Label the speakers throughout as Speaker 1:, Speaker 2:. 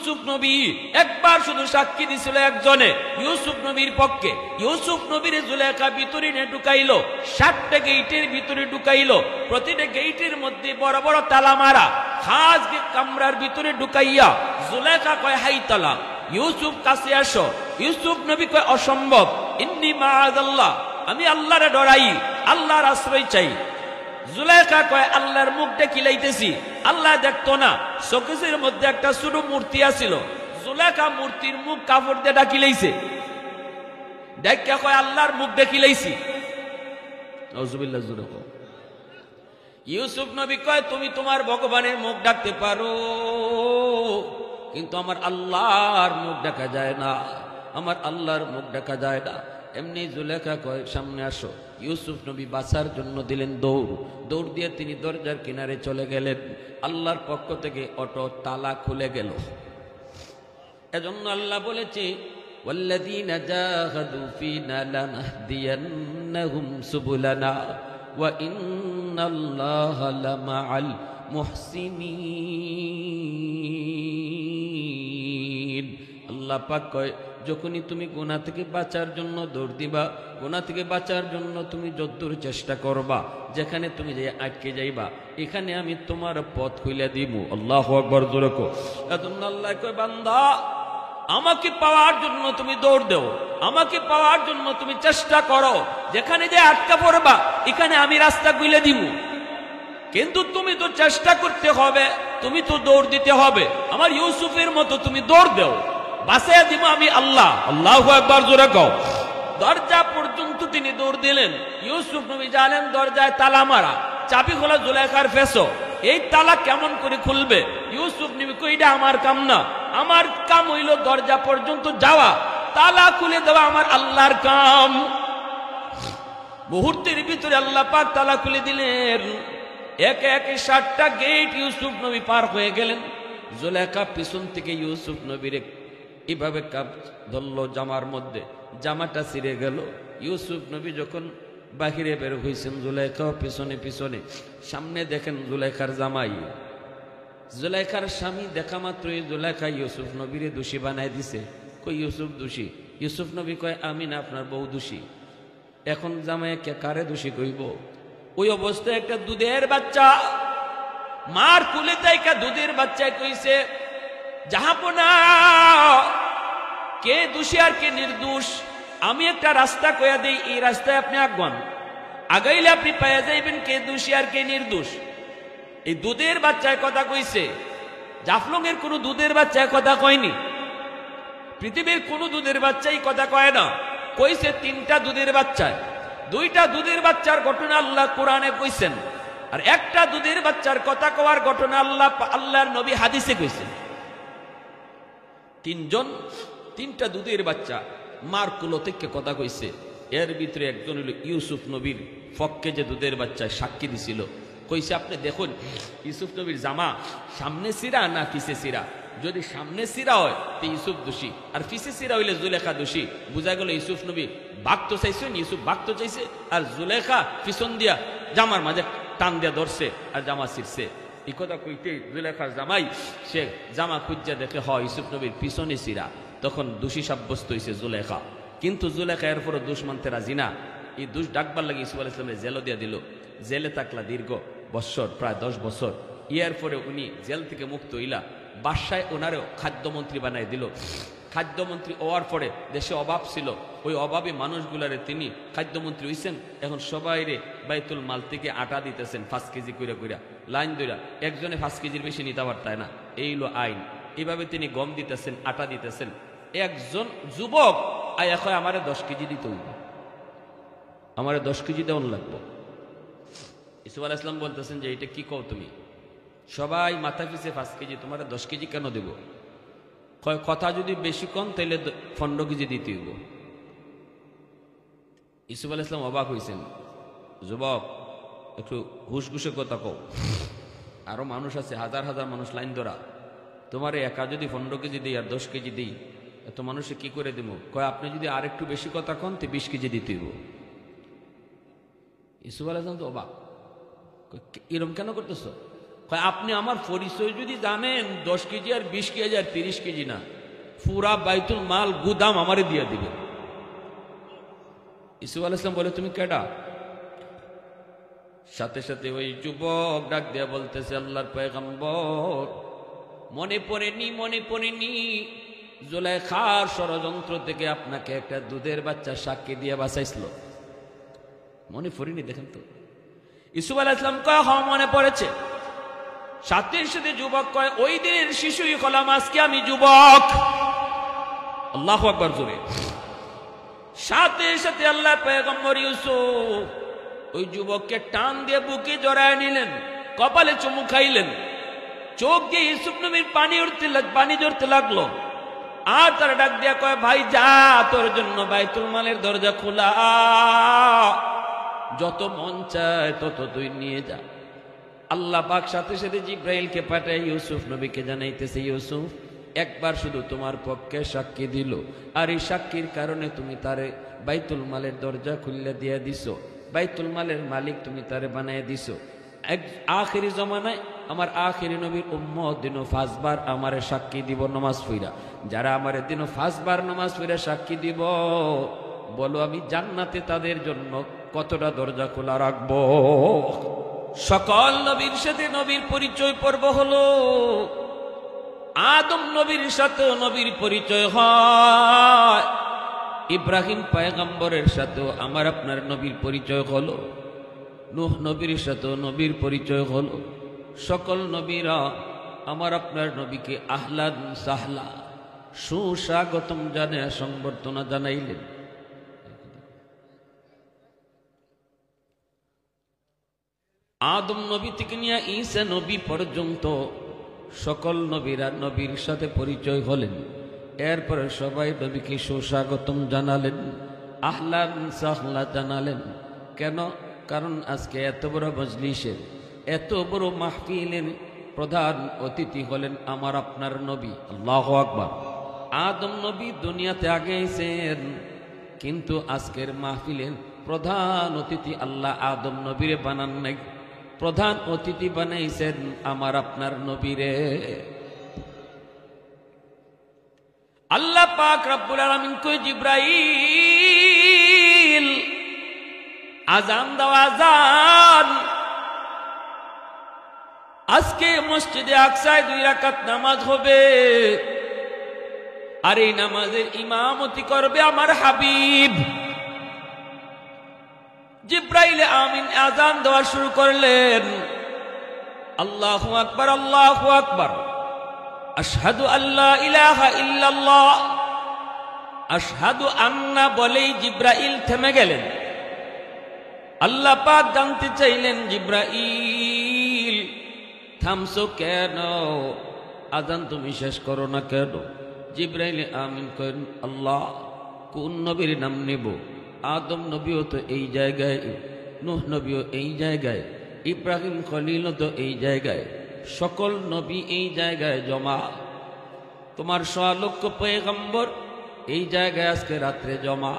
Speaker 1: ইউসুফ নবী একবার শুধু সাক্ষী দিছিল একজনে ইউসুফ নবীর পক্ষে। ইউসুফ নবীর জুলেখা ভিতরে ঢুকাইলো, 7টা গেইটের ভিতরে ঢুকাইলো, প্রতিটা গেইটের মধ্যে বড় বড় তালা মারা। খাস কামরার ভিতরে ঢুকাইয়া জুলেখা কয় হাই তালা, ইউসুফ কাছে আসো। ইউসুফ নবী কয় অসম্ভব, ইন্নী মাআযাল্লাহ, আমি আল্লাহরে ডরাই, আল্লাহর আশ্রয় চাই। জুলেখা কয় আল্লাহর মুখ দেখিলাইতেছি, আল্লাহ দেখতো না। শোকেসের মধ্যে একটা ছোট মূর্তি আছিল, জুলেখা মূর্তির মুখ কাপড় দিয়ে ডাকিলাইছে, ডাক্কা কয় আল্লাহর মুখ দেখিলাইছি। নাউজুবিল্লাহ জুরে কও। ইউসুফ নবী কয় তুমি তোমার ভগবানের মুখ ডাকতে পারো, কিন্তু আমার আল্লাহর মুখ দেখা যায় না, আমার আল্লাহর মুখ দেখা যায় না। এমনি জুলেখা কয় সামনে আসো। ইউসুফ নবী বাঁচার জন্য দিলেন দৌড়, দৌড় দিয়ে তিনি দরজার কিনারে চলে গেলেন। আল্লাহর পক্ষ থেকে অটো তালা খুলে গেল। এজন্য আল্লাহ বলেছে ওয়াল্লাযীনা জাহাদু ফীনা লানাহদিয়ান্নাহুম সুবুলানা ওয়া ইন্নাল্লাহা লামাআল মুহসিনিন। আল্লাহ পাক কয় যখনই তুমি গুনাহ থেকে বাঁচার জন্য দৌড় দিবা, গুনাহ থেকে বাঁচার জন্য তুমি যতদূর চেষ্টা করবা, যেখানে তুমি যে আটকে যাইবা এখানে আমি তোমার পথ খুলে দিব। আল্লাহু আকবার জোরে কও। এজন্য আল্লাহ কয় বান্দা আমাকে পাওয়ার জন্য তুমি দৌড় দাও, আমাকে পাওয়ার জন্য তুমি চেষ্টা করো, যেখানে যে আটকা পড়বা এখানে আমি রাস্তা খুলে দিব। কিন্তু তুমি তো চেষ্টা করতে হবে, তুমি তো দৌড় দিতে হবে। আমার ইউসুফের মতো তুমি দৌড় দাও, বাঁচিয়ে দিব আমি আল্লাহ। আল্লাহু আকবার জোরে কও। দরজা পর্যন্ত তিনি দৌড় দিলেন। ইউসুফ নবী জানেন দরজায় তালা মারা, চাবি খোলা জুলেখার ফেসো। এই তালা কেমন করে খুলবে? ইউসুফ নবী কই এটা আমার কাম না, আমার কাম হইল দরজা পর্যন্ত যাওয়া, তালা খুলে দেওয়া আমার আল্লাহর কাম। মুহূর্তের ভিতরে আল্লাহ পাক তালা খুলে দিলেন। একে একে 7টা গেট ইউসুফ নবী পার হয়ে গেলেন। জুলেখা পিছন থেকে ইউসুফ নবীর এভাবে কাপ ধরল জামার মধ্যে, জামাটা ছিঁড়ে গেল। ইউসুফ নবী যখন বাহিরে বের হয়েছেন, জুলেখা পিছনে পিছনে, সামনে দেখেন জুলেখার জামাই, জুলেখার স্বামী। দেখা মাত্রই জুলেখা ইউসুফ নবীরে দোষী বানায় দিছে। কই ইউসুফ দোষী? ইউসুফ নবী কয় আমি না, আপনার বউ দোষী। এখন জামাই কারে দোষী কইব? ওই অবস্থায় একটা দুধের বাচ্চা মার কুলে তাইকা দুধের বাচ্চায় কইছে জাহাপনা কে দোষী আর কে নির্দোষ, আমি একটা রাস্তা কইয়া দেই, এই রাস্তায় আপনি আগান, আগাইলে আপনি পাইয়া যাইবেন কে দোষী আর কে নির্দোষ। এই দুধের বাচ্চায় কথা কইছে, জাফলং এর কোন দুধের বাচ্চায় কথা কয়নি, পৃথিবীর কোন দুধের বাচ্চাই কথা কয় না। কইছে 3টা দুধের বাচ্চায়, 2টা দুধের বাচ্চার ঘটনা আল্লাহ কোরআনে কইছেন, আর একটা দুধের বাচ্চার কথা কওয়ার ঘটনা আল্লাহর নবী হাদিসে কইছেন। 3টা দুধের বাচ্চা মার কুলো থেকে কথা কইছে। এর ভিতরে একজন হইল ইউসুফ নবীর পক্ষে যে দুধের বাচ্চা সাক্ষী দিছিল। কইছে আপনি দেখুন ইউসুফ নবীর জামা সামনে সিরা না পিছে সিরা, যদি সামনে সিরা হয় তো ইউসুফ দোষী, আর পিছে সিরা হইলে জুলেখা দোষী। বুঝা গেল ইউসুফ নবী বাঘতো চাইছেন, ইউসুফ বাঘতো চাইছে, আর জুলেখা পিছন দিয়া জামার মাঝে টান দিয়া ধরছে আর জামা ছিঁড়ছে। এই কথা কইতে জুলেখার জামাই সে জামা খুঁজা দেখে হয় ইউসুফ নবীর পিছনে সিরা, তখন দোষী সাব্যস্ত হয়েছে জুলেখা। কিন্তু জুলেখা এরপরে দোষ মানতে রাজি না। এই দোষ ডাকবার লাগে ইউসুফ আলাইহিস সালামের জেলও দিয়া দিল। জেলে থাকলা দীর্ঘ বছর, প্রায় 10 বছর। ইয়ার পরে উনি জেল থেকে মুক্ত হইলা, বাদশায় ওনারও খাদ্যমন্ত্রী বানাই দিল। খাদ্যমন্ত্রী হওয়ার পরে দেশে অভাব ছিল, ওই অভাবী মানুষগুলারে তিনি খাদ্যমন্ত্রী হইছেন। এখন সবাই রে বাইতুল মাল থেকে আটা দিতেছেন 5 কেজি কইরা কইরা, লাইন ধইরা, একজনে 5 কেজির বেশি নিতে পারতায় না, এই হলো আইন। এইভাবে তিনি গম দিতেছেন, আটা দিতেছেন। একজন যুবক আয়া কয় আমারে 10 কেজি দিতে হইব, আমারে 10 কেজি দেওয়ান লাগবো। ইউসুফ আলাইহিস সালাম বলতেছেন যে এটা কি কও তুমি? সবাই মাথা পিছে 5 কেজি, তোমার 10 কেজি কেন দেব? কয় কথা যদি বেশি কম তাহলে 15 কেজি দিতে হইব। ইউসুফ আলাইহিস সালাম অবাক হইছেন, যুবক একটু হুশ ঘুষে কথা কও, আরো মানুষ আছে, হাজার হাজার মানুষ লাইন ধরা, তোমারে একা যদি 15 কেজি দিই আর 10 কেজি দিই এত মানুষে কি করে দেব? কয় আপনি যদি আর একটু বেশি কথা কন তো 20 কেজি দিতে হইব। ইউসুফ আলাইহিস সালাম তো অবাক, এরকম কেন করতেছ? আপনি আমার পরিচয় যদি জানেন 10 কেজি আর 20 কেজি আর 30 কেজি না, পুরা বাইতুল মাল গুদাম আমারে দিয়ে দিবেন। ইসুফ আলাইহিস সালাম বলে, তুমি কেডা? সাথে সাথে ওই যুবক ডাক দিয়ে বলতেছে, আল্লাহর পয়গম্বর, মনে পড়েনি জুলাইখার ষড়যন্ত্র থেকে আপনাকে একটা দুধের বাচ্চা সাক্ষী দিয়ে বাঁচাইছিল, মনে পড়েনি? দেখেন তো। ইসুফ আলাইহিস সালাম কয়, হ্যাঁ মনে পড়েছে। সাথে সাথে যুবক কয়, ওই দিনের শিশুই হলাম, আজকে আমি যুবক। আল্লাহু আকবার জোরে। সাথে সাথে আল্লাহর পয়গম্বর ইউসুফ ওই যুবককে টান দিয়ে বুকে জড়ায় নিলেন, কপালে চুমু খাইলেন, চোখ দিয়ে ইউসুফ নবীর পানি ঝরতে লাগলো। আর তার ডাক দিয়া কয়, ভাই যা, তোর জন্য বাইতুল মালের দরজা খোলা, যত মন চায় তত তুই নিয়ে যা। আল্লাহ পাক সাথে সাথে জিব্রাইলকে পাঠায় ইউসুফ নবীকে জানাইতেছে, ইউসুফ একবার শুধু তোমার পক্ষে সাক্ষী দিল, আর এই সাক্ষীর কারণে তুমি তারে বাইতুল মালের দরজা খুলে দিয়ে দিছো, বাইতুল মালের মালিক তুমি তারে বানায় দিছো। আখিরি জমানায় আমার আখিরি নবীর উম্মত দিনও 5 বার আমারে সাক্ষী দিব নামাজ পড়া। যারা আমার দিনও 5 বার নামাজ পড়া সাক্ষী দিব, বলো আমি জান্নাতে তাদের জন্য কতটা দরজা খোলা রাখবো। সকল নবীর সাথে নবীর পরিচয় পর্ব হলো, আদম নবীর সাথেও নবীর পরিচয় হয়, ইব্রাহিম পয়গম্বরের সাথেও আমার আপনার নবীর পরিচয় হলো, নূহ নবীর সাথেও নবীর পরিচয় হলো। সকল নবীরা আমার আপনার নবীকে আহলান সাহলা, সুস্বাগতম জানায় সংবর্ধনা জানাইলেন। আদম নবী থেকে নিয়ে ঈসা নবী পর্যন্ত সকল নবীরা নবীর সাথে পরিচয় হলেন। এরপরে সবাই নবীকে সুস্বাগতম জানালেন, আহলান সাহলা জানালেন। কেন? কারণ আজকে এত বড় মজলিসের, এত বড় মাহফিলের প্রধান অতিথি হলেন আমার আপনার নবী। আল্লাহু আকবার। আদম নবী দুনিয়াতে আগে এসেছেন, কিন্তু আজকের মাহফিলের প্রধান অতিথি আল্লাহ আদম নবীরে বানান নাই, প্রধান অতিথি বানাইছেন আমার আপনার নবীরে। আল্লাহ পাক রব্বুল আলামিন কই, জিব্রাইল আজান দাও, আজান। আজকে মসজিদে আকসায় 2 রাকাত নামাজ হবে, আর এই নামাজের ইমামতি করবে আমার হাবিব। জিব্রাইল আমিন আজান দেওয়া শুরু করলেন, আল্লাহু আকবার, আল্লাহু আকবার, আশহাদু আল্লা ইলাহা ইল্লাল্লাহ, আশহাদু আন্না বলেই জিব্রাইল থেমে গেলেন। আল্লাহ পাক জানতে চাইলেন, জিব্রাইল থামছো কেন? আজান তুমি শেষ করো না কেন? জিব্রাইল আমিন করেন, আল্লাহ কোন নবীর নাম নেব? আদম নবীও তো এই জায়গায়, নূহ নবীও এই জায়গায়, ইব্রাহিম খলিলও তো এই জায়গায়, সকল নবী এই জায়গায় জমা। তোমার 100 লক্ষ পয়গম্বর এই জায়গায় আজকে রাত্রে জমা।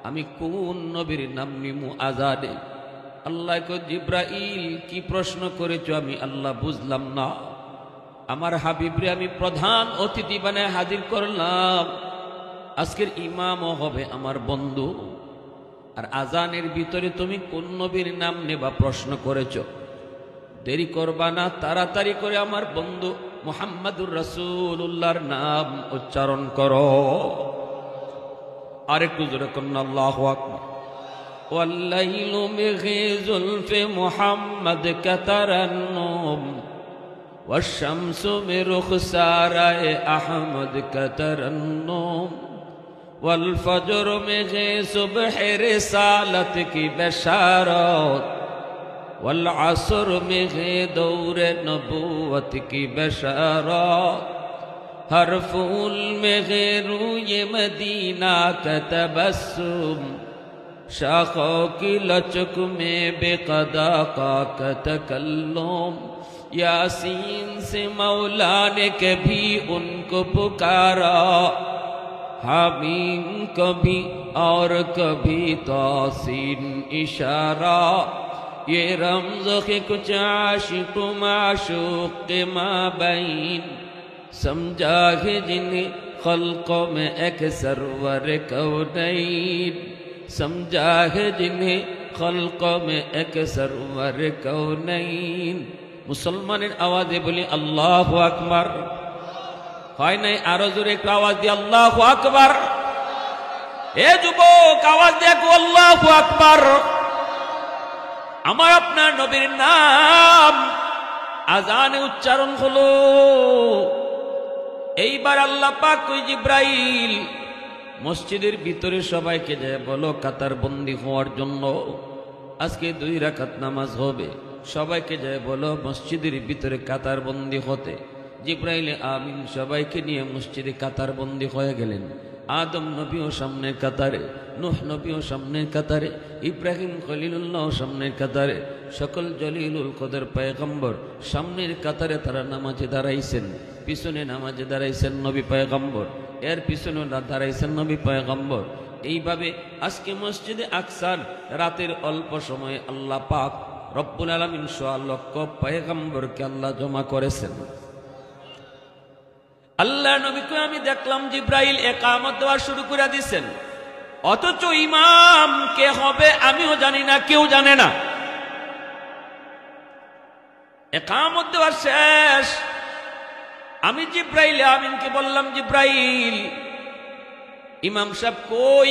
Speaker 1: আমি কোন নবীর নাম নিমু আজানে? আল্লাহ কো, জিব্রাইল কি প্রশ্ন করেছো আমি আল্লাহ বুঝলাম না। আমার হাবিবরে আমি প্রধান অতিথি বানায় হাজির করলাম, আজকের ইমামও হবে আমার বন্ধু, আর আজানের ভিতরে তুমি কোন নবীর নাম নেবা প্রশ্ন করেছো। দেরি করবা না, তাড়াতাড়ি করে আমার বন্ধু মুহাম্মাদুর রাসূলুল্লাহর নাম উচ্চারণ করো। আরেকটু জোরে করুন, আল্লাহু আকবার। ওয়াল্লাইলু মিগি যুলফি মুহাম্মদ কাতারান্নুম, ওয়াশ-শামসু মিরুখসারায়ে আহমদ কাতারান্নুম, والفجر में है सुबह रिसालत की बशारत, والعصر में है दौर नबूवत की बशारत, हर फूल में है रूए मदीना का तबस्सुम, शाखों की लचक में बेक़दा का तकल्लुम, यासीन से मौला ने कभी उनको पुकारा, हामीम कभी और कभी तासीन इशारा, ये रमज़ के कुछ आशिक माशूक के माबैन समझा है जिन्हें खल्क़ों में एक सरवर कौनैन समझा है जिन्हें खल्क़ों में एक सरवर कौनैन। मुसलमानेर आवाज़े बोली अल्लाहु আকবার। হয় নাই? আরো জোরে একটু আওয়াজ দিয়ে আল্লাহু আকবার। এ যুবক আওয়াজ দিয়ে আল্লাহু আকবার। আমার আপনার নবীর নাম আজানে উচ্চারণ হলো। এইবার আল্লাহ পাক কই জিব্রাইল মসজিদের ভিতরে সবাইকে যায় বলো কাতার বন্দী হওয়ার জন্য আজকে 2 রাকাত নামাজ হবে। সবাইকে যায় বলো মসজিদের ভিতরে কাতার বন্দী হতে। জিব্রাইল আমিন সবাইকে নিয়ে মসজিদে কাতার বন্দী হয়ে গেলেন। আদম নবীও সামনের কাতারে, নূহ নবীও সামনের কাতারে, ইব্রাহিম খলিলুল্লাহ সামনের কাতারে, সকল জলিলুল কদর পয়গম্বর সামনের কাতারে তারা নামাজে দাঁড়াইছেন। পিছনে নামাজে দাঁড়াইছেন নবী পয়গম্বর, এর পিছনে দাঁড়াইছেন নবী পয়গম্বর। এইভাবে আজকে মসজিদে আকসার রাতের অল্প সময়ে আল্লাহ পাক রব্বুল আলামিন 100 লক্ষ পয়গম্বরকে আল্লাহ জমা করেছেন। আল্লাহ নবীকে আমি দেখলাম জিব্রাইল ইকামত দেওয়া শুরু করে দিয়েছেন, অথচ ইমাম কে হবে আমিও জানি না, কেউ জানে না। ইকামত দেওয়া শেষ, আমি জিব্রাইল আমিনকে বললাম জিব্রাইল ইমাম সাহেব কই?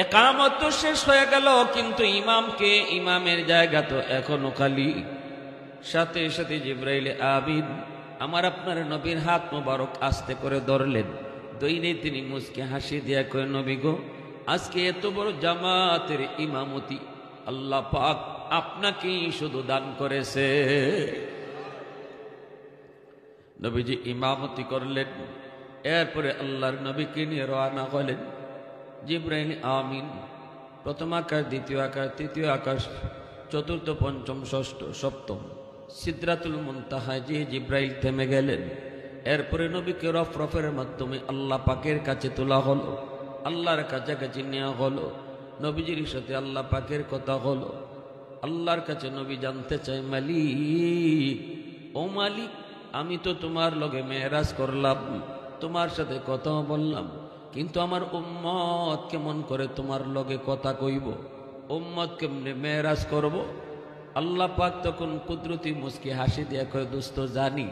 Speaker 1: ইকামত তো শেষ হয়ে গেল, কিন্তু ইমামকে, ইমামের জায়গা তো এখনো খালি। সাথে সাথে জিব্রাইল আমিন আমার আপনার নবীর হাত মোবারক আস্তে করে ধরলেন। দইনে তিনি মুচকে হাসি দিয়া কয় নবী গো, আজকে এত বড় জামাতের ইমামতি আল্লাহ পাক আপনাকেই শুধু দান করেছে। নবীজি ইমামতি করলেন, এরপরে আল্লাহর নবীকে নিয়ে রওনা হলেন। জিব্রাইল আমিন প্রথম আকাশ, দ্বিতীয় আকাশ, তৃতীয় আকাশ, চতুর্থ, পঞ্চম, ষষ্ঠ, সপ্তম সিদরাতুল মুনতাহায় যে জিব্রাইল থেমে গেলেন। এরপরে নবীকে রফরফের মাধ্যমে আল্লাহ পাকের কাছে তোলা হলো, আল্লাহর কাছাকাছি নেওয়া হলো। নবীজির সাথে আল্লাহ পাকের কথা হলো। আল্লাহর কাছে নবী জানতে চায় মালিক, ও মালিক আমি তো তোমার লগে মেরাজ করলাম, তোমার সাথে কথা বললাম, কিন্তু আমার উম্মত কেমন করে তোমার লগে কথা কইব, উম্মত কেমনে মেরাজ করব? আল্লাহ পাক তখন কুদরতি মুস্কি হাসি দিয়া কয় দোস্ত জানি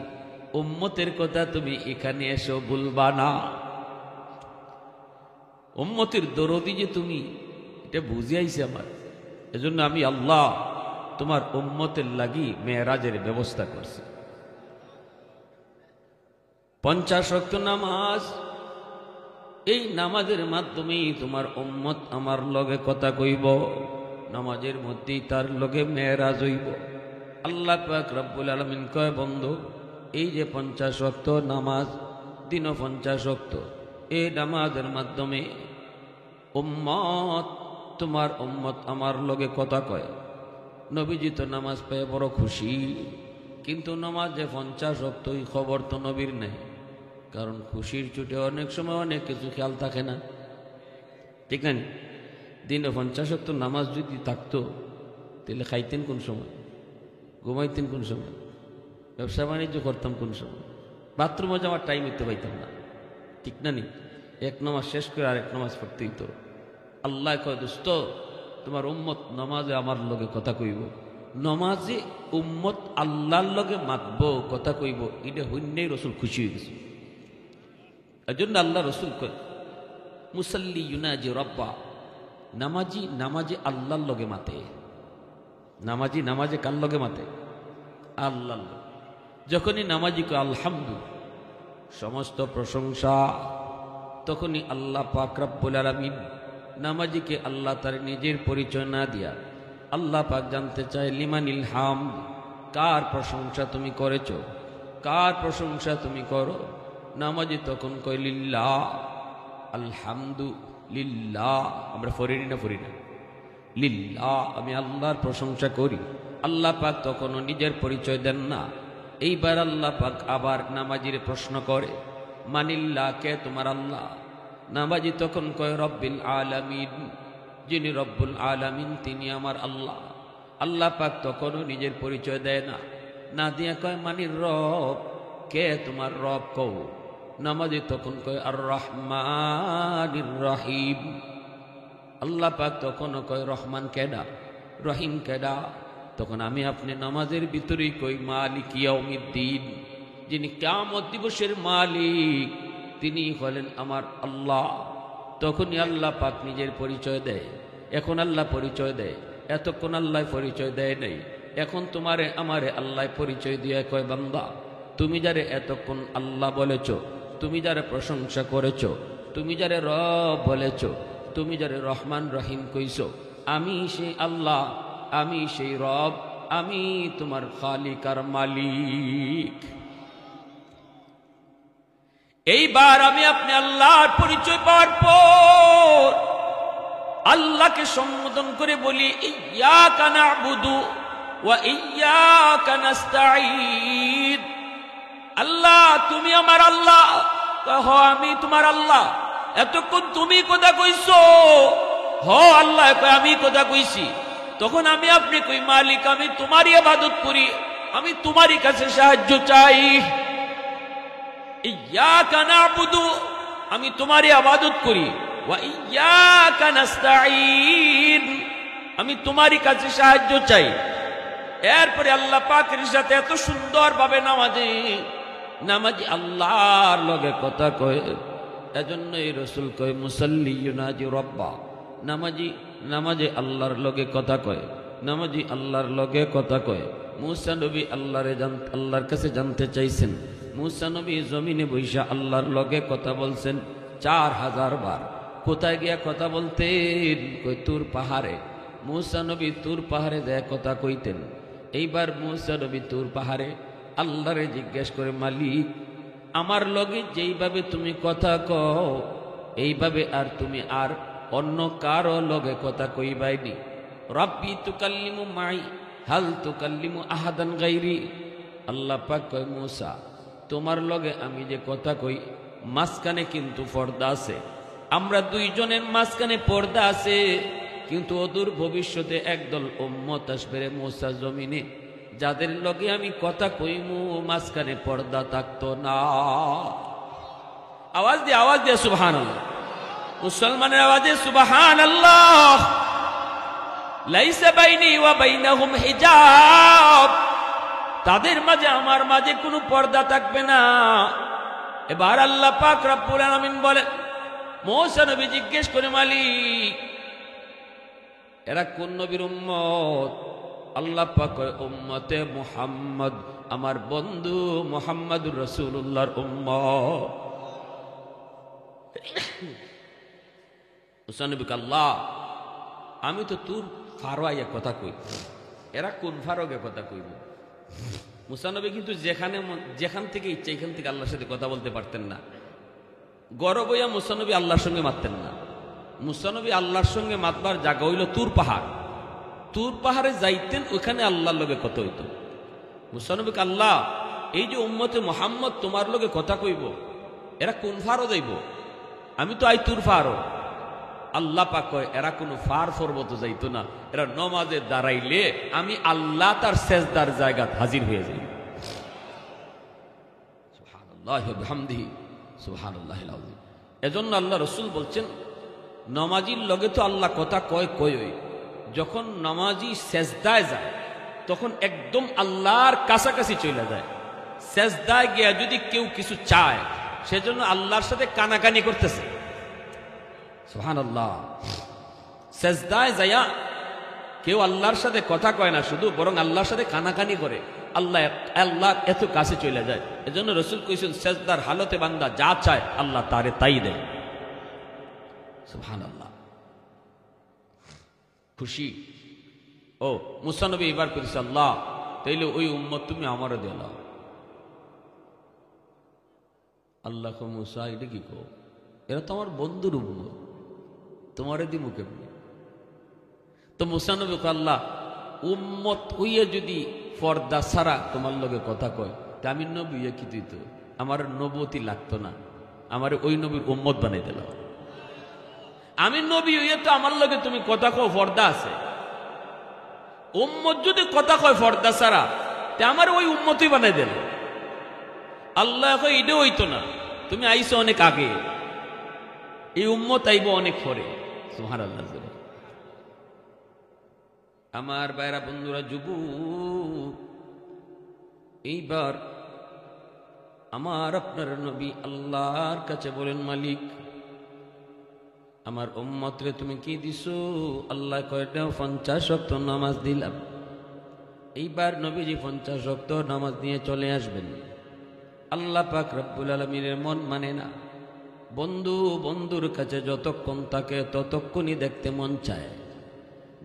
Speaker 1: উম্মতের কথা তুমি এখানে এসো বলবা না, উম্মতের দরদি যে তুমি, এটা বুঝে আইছে আমার। এজন্য আমি আল্লাহ তোমার উম্মতের লাগি মেরাজের ব্যবস্থা করছি। 50 ওয়াক্ত নামাজ, এই নামাজের মাধ্যমেই তোমার উম্মত আমার লগে কথা কইব, নামাজের মধ্যেই তার লগে মেরাজ হইব। আল্লাহ পাক রব্বুল আলামিন কয় বন্ধু এই যে 50 ওয়াক্ত নামাজ, দিন 50 ওয়াক্ত, এই নামাজের মাধ্যমে উম্মত, তোমার উম্মত আমার লগে কথা কয়। নবীজি তো নামাজ পেয়ে বড় খুশি, কিন্তু নামাজ যে 50 ওয়াক্ত এই খবর তো নবীর নেই। কারণ খুশির ছুটে অনেক সময় অনেক কিছু খেয়াল থাকে না, ঠিক না? দিনে 50 ওয়াক্ত নামাজ যদি থাকতো তাহলে খাইতেন কোন সময়, ঘুমাইতেন কোন সময়, ব্যবসা বাণিজ্য করতাম কোন সময়, বাথরুমে যাওয়ার টাইম দিতে পাইতাম না, ঠিক না? নি এক নামাজ শেষ করে আরেক নামাজ পড়তেই তো। আল্লাহ কয় দোস্ত তোমার উম্মত নামাজে আমার লগে কথা কইব, নামাজে উম্মত আল্লাহর লগে মাতব, কথা কইব, এটা হইন্যই রসুল খুশি হয়ে গেছে। এজন্য আল্লাহ রসুল কয় মুসাল্লি ইউনাজি রব্বা, নামাজি নামাজে আল্লাহর লগে মাতে, নামাজি নামাজে কার লগে মাতে? আল্লাহর লগে। যখনই নামাজি কয় আলহামদু, সমস্ত প্রশংসা, তখনই আল্লাহ পাক রব্বুল আলামিন নামাজিকে আল্লাহ তার নিজের পরিচয় না দিয়া আল্লাহ পাক জানতে চায় লিমানিল হামদ, কার প্রশংসা তুমি করেছ, কার প্রশংসা তুমি করো? নামাজি তখন কয় লিল্লাহ, আলহামদুলিল্লাহ। আমরা ফরিনি না ফরি না? লিল্লাহ, আমি আল্লাহর প্রশংসা করি। আল্লাহ পাক তখনও নিজের পরিচয় দেন না। এইবার আল্লাহ পাক আবার নামাজির প্রশ্ন করে মানিল্লাহ, কে তোমার আল্লাহ? নামাজি তখন কয় রব্বিল আলামিন, যিনি রব্বুল আলামিন তিনি আমার আল্লাহ। আল্লাহ পাক তখনও নিজের পরিচয় দেয় না, না দিয়া কয় মানির রব, কে তোমার রব কও। নামাজি তখন কয় আর রহমানির রহিম। আল্লাহ পাক তখনও কয় রহমান কেডা, রহিম কেডা। তখন আমি আপনি নামাজের ভিতরেই কই মালিক ইয়াউমিদ্দিন, যিনি কিয়ামত দিবসের মালিক তিনি হলেন আমার আল্লাহ। তখনই আল্লাহ পাক নিজের পরিচয় দেয়। এখন আল্লাহ পরিচয় দেয়, এতক্ষণ আল্লাহ পরিচয় দেয় নাই। এখন তোমারে আমারে আল্লাহ পরিচয় দিয়ে কয় বান্দা, তুমি যারে এতক্ষণ আল্লাহ বলেছ, তুমি যারে প্রশংসা করেছ, তুমি যারে রব বলেছ, তুমি যারে রহমান রহিম কইছ, আমি সেই আল্লাহ, আমি সেই রব, আমি তোমার খালিক আর মালিক। এইবার আমি আপনি আল্লাহর পরিচয় পাওয়ার পর আল্লাহকে সম্বোধন করে বলি ইয়্যাকা না'বুদু ওয়া ইয়্যাকা নাস্তাঈন। আল্লাহ তুমি আমার আল্লাহ, হ আমি তোমার আল্লাহ। এতক্ষণ তুমি কথা কইছো, হ আল্লাহ কয় আমি কথা কইছি। তখন আমি আপনি কই মালিক আমি তোমারই ইবাদত করি, আমি তোমারই কাছে সাহায্য চাই। ইয়্যাকা না'বুদু আমি তোমারই ইবাদত করি, ওয়া ইয়্যাকা নাস্তাঈন আমি তোমারই কাছে সাহায্য চাই। এরপরে আল্লাহ পাকের সাথে এত সুন্দরভাবে নামাজি আল্লাহর লগে কথা কয়। এজন্যই রাসূল কয় মুসাল্লি ইউনাজি রব্বা, নামাজি আল্লাহর লগে কথা কয়, নামাজি আল্লাহর লগে কথা কয়। মুসা নবী আল্লাহর কাছে জানতে চাইছেন, মুসা নবী জমিনে বৈশা আল্লাহর লগে কথা বলছেন 4000 বার। কোথায় গিয়া কথা বলতেন? কই তুর পাহাড়ে। মুসা নবী তুর পাহাড়ে দেয়া কথা কইতেন। এইবার মুসা নবী তুর পাহাড়ে আল্লাহরে জিজ্ঞেস করে, মালিক আমার লগে যেইভাবে তুমি কথা কও এইভাবে আর তুমি আর অন্য কারো লগে কথা কইবাইনি। রব্বি তুকাল্লিমু মাই হাল তুকাল্লিমু আহাদান গায়রি। আল্লাহ পাক কয় মুসা তোমার লগে আমি যে কথা কই মাঝখানে কিন্তু পর্দা আছে, আমরা দুইজনের মাঝখানে পর্দা আছে, কিন্তু অদূর ভবিষ্যতে একদল উম্মত আসবে রে মুসা জমিনে, যাদের লগে আমি কথা কইমু মাঝখানে পর্দা থাকতো না। আওয়াজ দিয়ে সুবহানাল্লাহ, মুসলমানের আওয়াজে সুবহানাল্লাহ। লাইসা বাইনি ওয়া বাইনাহুম হিজাব, তাদের মাঝে আমার মাঝে কোনো পর্দা থাকবে না। এবার আল্লাহ পাক রব্বুল আলামিন বলেন, মুসা নবী জিজ্ঞেস করে মালিক এরা কোন নবীর উম্মত? আল্লাহ পাক কয় উম্মতে মুহাম্মদ, আমার বন্ধু মুহাম্মদুর রাসূলুল্লাহর উম্মত। মুসা নবী কয় আল্লাহ আমি তো তোর ফারোয়া কথা কই, এরা কোন ফারোগে কথা কইব? মুসা নবী কিন্তু যেখান থেকে ইচ্ছা এখান থেকে আল্লাহর সাথে কথা বলতে পারতেন না। গরব হইয়া মুসা নবী আল্লাহর সঙ্গে মারতেন না। মুসা নবী আল্লাহর সঙ্গে মাতবার জায়গা হইল তুর পাহাড়। তুর পাহাড়ে যাইতেন, ওইখানে আল্লাহর লগে কথা হইত। মুসা নবী আল্লাহ এই যে উম্মতে মুহাম্মদ তোমার লগে কথা কইব এরা কোন ফারো যাইব? আমি তো আই তুর ফারো। আল্লাহ পাক কয় এরা কোনো ফার পর্বত যাইতো না, এরা নমাজে দাঁড়াইলে আমি আল্লাহ তার সেজদার জায়গা হাজির হয়ে যাই। সুবহানাল্লাহি ওয়া বিহামদিহি সুবহানাল্লাহিল আযীম। এজন্য আল্লাহ রাসূল বলছেন নমাজির লগে তো আল্লাহ কথা কয় যখন নমাজি সেজদায় যায় তখন একদম আল্লাহর কাছাকাছি চলে যায়। সেজদায় গিয়া যদি কেউ কিছু চায় সেজন্য আল্লাহর সাথে কানাকানি করতেছে। সুবহানাল্লাহ। সেজদায় যায়া কেউ আল্লাহর সাথে কথা কয় না শুধু, বরং আল্লাহর সাথে কানাকানি করে, আল্লাহ এত কাছে চলে যায়। এজন্য রাসূল কইছেন সেজদার হালতে বান্দা যা চায় আল্লাহ তারে তাই দেয়। সুবহানাল্লাহ। খুশি ও মুসা নবী এবার কইছে আল্লাহ তাইলে ওই উম্মত তুমি আমারও দিলাও। আল্লাহ কো মুসা এটা কি কো, এরা তো আমার বন্ধুর উম্মত, তোমারে দিমু কেমনে? তো মুসা নবী কয় আল্লাহ উম্মত হইয়া যদি পর্দা ছাড়া তোমার লগে কথা কয় তা আমি নবী হইয়া কি দিত, আমার নবুয়তি লাগতো না, আমার ওই নবীর উম্মত বানাই দিল। আমি নবী হইয়া তো আমার লগে তুমি কথা কও পর্দা আছে, উম্মত যদি কথা কয় ফর্দা ছাড়া, তে আমার ওই উম্মতই বানাই দেন। আল্লাহ কয় এটা হইতো না, তুমি আইছো অনেক আগে, এই উম্মত আইব অনেক পরে। সুবহানাল্লাহ। আমার ভাইরা বন্ধুরা, যুবক, এইবার আমার আপনার নবী আল্লাহর কাছে বলেন, মালিক আমার উম্মতরে তুমি কি দিছো? আল্লাহ কয়টা? 50 ওয়াক্ত নামাজ দিলাম। এইবার নবীজি 50 ওয়াক্ত নামাজ নিয়ে চলে আসবেন। আল্লাহ পাক রব্বুল আলামিনের মন মানে না। বন্ধু বন্ধুর কাছে যতক্ষণ থাকে ততক্ষণই দেখতে মন চায়,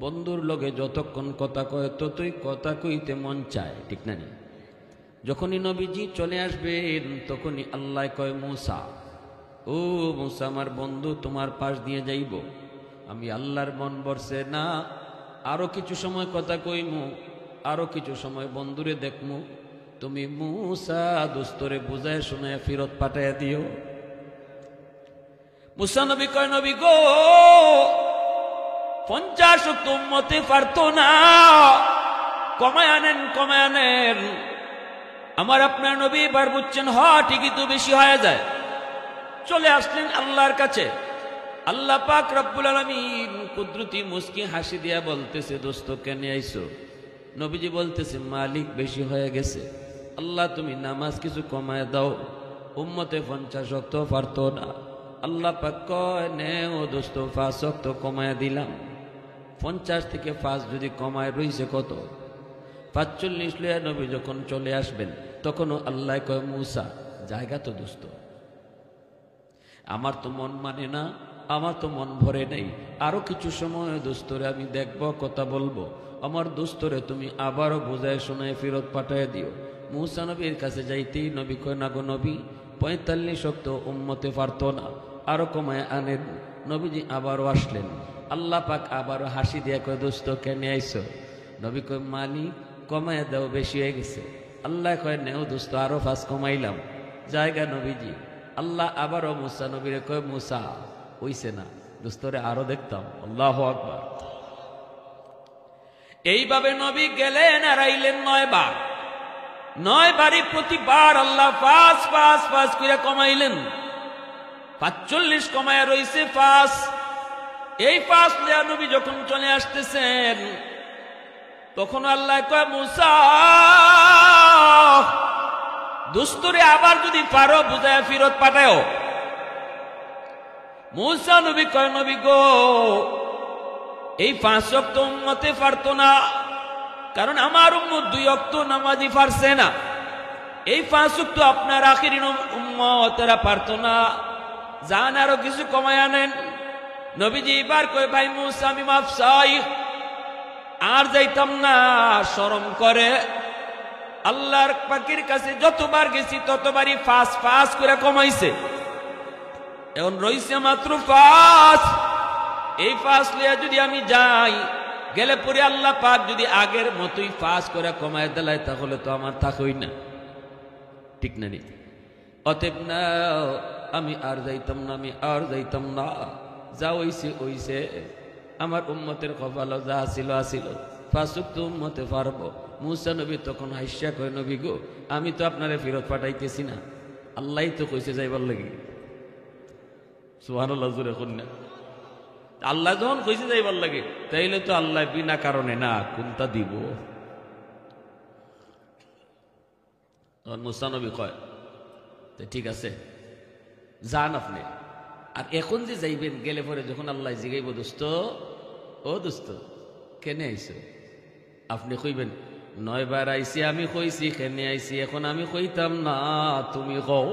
Speaker 1: বন্ধুর লগে যতক্ষণ কথা কয় ততই কথা কইতে মন চায়, ঠিক না? যখনই নবীজি চলে আসবেন তখনই আল্লাহ কয়, মূসা, ও মূসা, আমার বন্ধু তোমার পাশ দিয়ে যাইব। আমি আল্লাহর মন বর্ষে না, আরো কিছু সময় কথা কইমু, আরো কিছু সময় বন্ধুরে দেখমু, তুমি মূসা দোস্তরে বুঝায় শোনায় ফিরত পাঠাইয়া দিও। মূসা নবী কয়, নবী গো, 50 ওয়াক্ত উম্মতে পারতো না, কমায় আনেন, কমায় আনেন। আমার আপনার নবী এবার বুঝছেন, ঠিকই তো বেশি হয়ে যায়। চলে আসলেন আল্লাহর কাছে। আল্লাহ পাক রব্বুল আলামিন কুদরতি মুস্কি হাসি দিয়া বলতেছে, দোস্ত কেন আইছো? নবীজি বলতেছে, মালিক বেশি হয়ে গেছে, আল্লাহ তুমি নামাজ কিছু কমায় দাও, উম্মতে 50 ওয়াক্ত পারতো না। আল্লাহ পাক কয়, নে ও দোস্ত, 5 ওয়াক্ত কমায় দিলাম। 50 থেকে 5 যদি কমায় রইছে কত? 45 লইয়া নবী যখন চলে আসবেন তখনও আল্লাহ কয়, মূসা জায়গা তো দোস্ত, আমার তো মন মানে না, আমার তো মন ভরে নাই, আরো কিছু সময় দোস্তরে আমি দেখব, কথা বলবো, আমার দোস্তরে তুমি আবারও বোঝায় শোনায় ফেরত পাঠায় দিও। মূসা নবীর কাছে যাইতেই নবী কয়, না গো নবী, 45 ওয়াক্ত উম্মতে পারতো না, আরো কমায় আনেন। নবীজি আবারও আসলেন। আল্লাহ পাক আবারও হাসি দিয়া কয়, দোস্ত কেন আইছো? নবী কয়, মালিক কমায় দাও, বেশি হয়ে গেছে। আল্লাহ কয়, নেও দোস্ত, আরো 5 কমাইলাম। জায়গা নবীজি। আল্লাহ আবারও মূসা নবীরে কয়, মূসা হইছে না, দোস্তরে আরো দেখতাম। আল্লাহু আকবার। এইভাবে নবী গেলেন আর আইলেন 9 বার। 9 বারই প্রতিবার আল্লাহ 5 করে কমাইলেন। 45 কমায় রইছে 5। এই 5 লিয়া নবী যখন চলে আসতেছেন তখন আল্লাহ কয়, মূসা দুস্তরে আবার যদি পারো বুঝায় ফিরত পাঠাও। মূসা নবী কয়, নবী গো, এই 5 ওয়াক্ত উম্মতে পারতো না, কারণ আমার উম্মত 2 ওয়াক্ত নামাজি পারছে না। এই 5 ওয়াক্ত আপনার আখিরি উম্মতেরা পারতো না, জান আরো কিছু কমায় আনেন। নবীজি এবার কয়, ভাই মূসা আমি মাফ চাই, আর যাইতাম না, শরম করে। আল্লাহর পাকের কাছে যতবার গেছি ততবারই 5 করে কমাইছে, এখন রইছে মাত্র 5। এই 5 লিয়া যদি আমি যাই, গেলে পরে আল্লাহ পাক যদি আগের মতোই 5 করে কমায় দেয় তাহলে তো আমার থাকই না, ঠিক না? অতএব না, আমি আর যাইতাম না, আমি আর যাইতাম না, যা হইছে হইছে। আমার উম্মতের কপালে যা ছিল আসিল, 5 ওয়াক্ত উম্মতে পারবো। মূসা নবী তখন হাসিয়া কয়, নবী গো, আমি তো আপনারে ফেরত পাঠাইতেছি না, আল্লাহই তো কইছে যাইবার লাগি। সুবহানাল্লাহ, জোরে কন্যা। আল্লাহ যখন কইছে যাইবার লাগে, তাইলে তো আল্লাহ বিনা কারণে না কোনটা দিব। তখন মূসা নবী কয়, ঠিক আছে যান আপনি। আর এখন যে যাইবেন, গেলে পরে যখন আল্লাহ জিগাইব, দোস্ত ও দোস্ত কেনে আইছো? আপনি কইবেন, 9 বার আইসি, আমি কইছি কেনে আইসি, এখন আমি কইতাম না, তুমি কও।